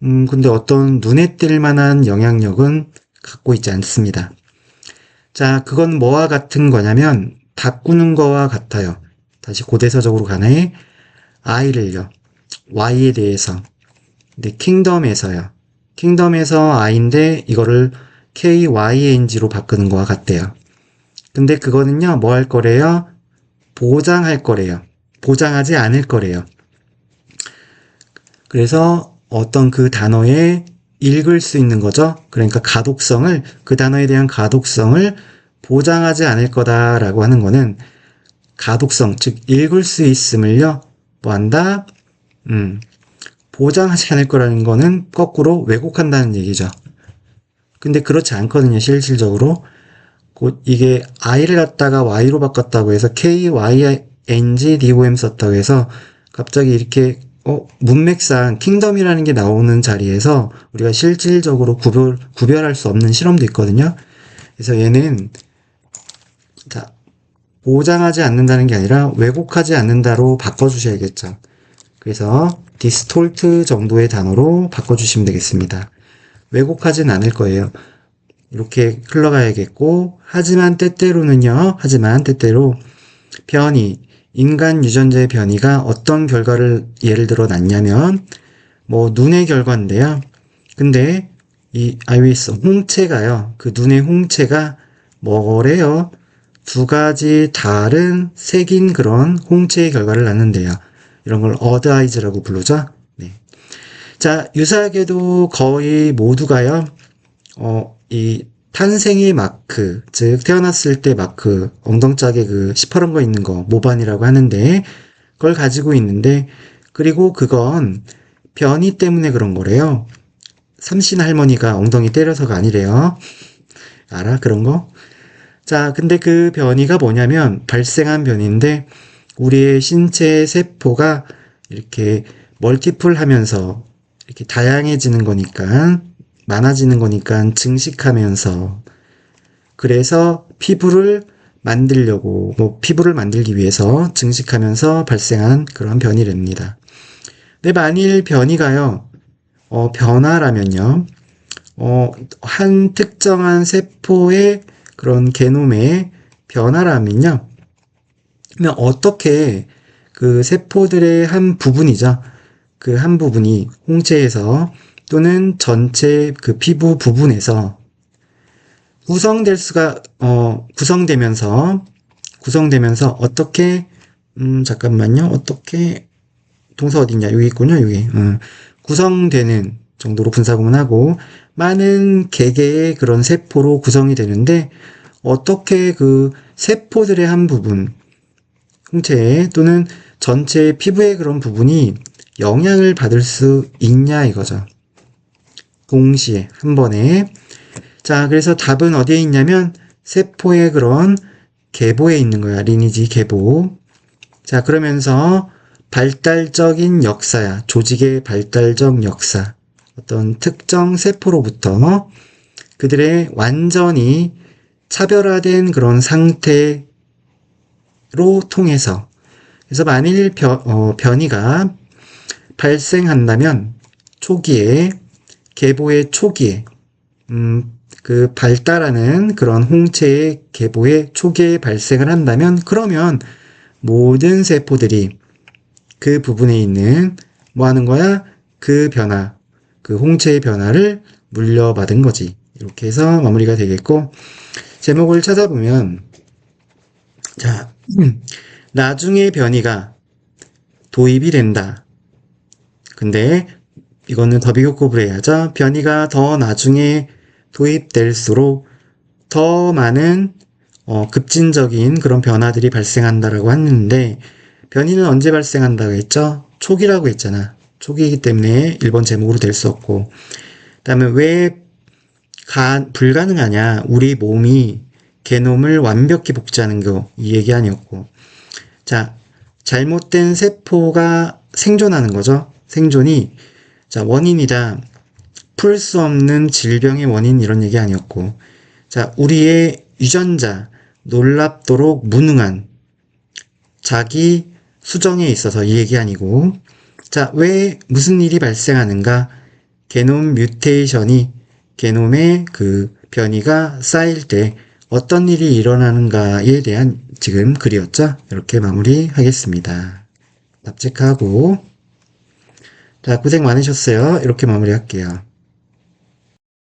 근데 어떤 눈에 띌 만한 영향력은 갖고 있지 않습니다. 자, 그건 뭐와 같은 거냐면, 바꾸는 거와 같아요. 다시 고대서적으로 가네. I를요. Y에 대해서. 근데 킹덤에서요. 킹덤에서 I인데 이거를 KYNG로 바꾸는 거와 같대요. 근데 그거는요, 뭐 할 거래요? 보장할 거래요. 보장하지 않을 거래요. 그래서 어떤 그 단어에 읽을 수 있는 거죠. 그러니까 가독성을, 그 단어에 대한 가독성을 보장하지 않을 거다라고 하는 거는 가독성, 즉 읽을 수 있음을요, 뭐 한다? 보장하지 않을 거라는 거는 거꾸로 왜곡한다는 얘기죠. 근데 그렇지 않거든요, 실질적으로. 곧 이게 I를 갖다가 Y로 바꿨다고 해서 KYNGDOM 썼다고 해서 갑자기 이렇게 문맥상 킹덤이라는 게 나오는 자리에서 우리가 실질적으로 구별할 수 없는 실험도 있거든요. 그래서 얘는 자, 보장하지 않는다는 게 아니라 왜곡하지 않는다로 바꿔주셔야겠죠. 그래서 디스톨트 정도의 단어로 바꿔주시면 되겠습니다. 왜곡하진 않을 거예요. 이렇게 흘러가야겠고, 하지만 때때로 변이, 인간 유전자의 변이가 어떤 결과를 예를 들어 놨냐면, 뭐 눈의 결과인데요. 근데 이 아이리스 홍채가요, 그 눈의 홍채가 뭐래요? 두 가지 다른 색인 그런 홍채의 결과를 낳는데요. 이런 걸 어드 아이즈라고 부르죠. 네. 자, 유사하게도 거의 모두가요, 이 탄생의 마크, 즉 태어났을 때 마크, 엉덩짝에 그 시퍼런 거 있는 거 모반이라고 하는데 그걸 가지고 있는데, 그리고 그건 변이 때문에 그런 거래요. 삼신 할머니가 엉덩이 때려서가 아니래요. 알아? 그런 거? 자, 근데 그 변이가 뭐냐면 발생한 변인데 우리의 신체 세포가 이렇게 멀티플 하면서 이렇게 다양해지는 거니까, 많아지는 거니까 증식하면서, 그래서 피부를 만들려고, 피부를 만들기 위해서 증식하면서 발생한 그런 변이랍니다. 근데 만일 변이가요, 변화라면요, 한 특정한 세포의 그런 게놈의 변화라면요, 그러면 어떻게 그 세포들의 한 부분이죠. 그 한 부분이 홍채에서 또는 전체 그 피부 부분에서 구성되면서 어떻게, 잠깐만요. 어떻게, 동사 어딨냐? 여기 있군요, 여기. 구성되는 정도로 분사구문하고, 많은 개개의 그런 세포로 구성이 되는데, 어떻게 그 세포들의 한 부분, 홍채 또는 전체 피부의 그런 부분이 영향을 받을 수 있냐 이거죠. 동시에 한 번에. 자, 그래서 답은 어디에 있냐면 세포의 그런 계보에 있는 거야. 리니지 계보. 자, 그러면서 발달적인 역사야. 조직의 발달적 역사. 어떤 특정 세포로부터 그들의 완전히 차별화된 그런 상태로 통해서 그래서 만일 변이가 발생한다면 초기에, 계보의 초기에, 그 발달하는 그런 홍채의 계보의 초기에 발생을 한다면, 그러면 모든 세포들이 그 부분에 있는 뭐 하는 거야? 그 변화, 그 홍채의 변화를 물려받은 거지. 이렇게 해서 마무리가 되겠고, 제목을 찾아보면, 자, 나중에 변이가 도입이 된다. 근데 이거는 더 비교급으로 해야죠. 변이가 더 나중에 도입될수록 더 많은 급진적인 그런 변화들이 발생한다라고 했는데, 변이는 언제 발생한다고 했죠? 초기라고 했잖아. 초기이기 때문에 1번 제목으로 될 수 없고, 그 다음에 왜 불가능하냐? 우리 몸이 게놈을 완벽히 복제하는 거, 이 얘기 아니었고. 자, 잘못된 세포가 생존하는 거죠. 생존이, 자, 원인이다. 풀 수 없는 질병의 원인, 이런 얘기 아니었고. 자, 우리의 유전자, 놀랍도록 무능한 자기 수정에 있어서 이 얘기 아니고. 자, 왜 무슨 일이 발생하는가? 게놈 뮤테이션이, 게놈의 그 변이가 쌓일 때 어떤 일이 일어나는가에 대한 지금 글이었죠. 이렇게 마무리하겠습니다. 납득하고, 자, 고생 많으셨어요. 이렇게 마무리할게요.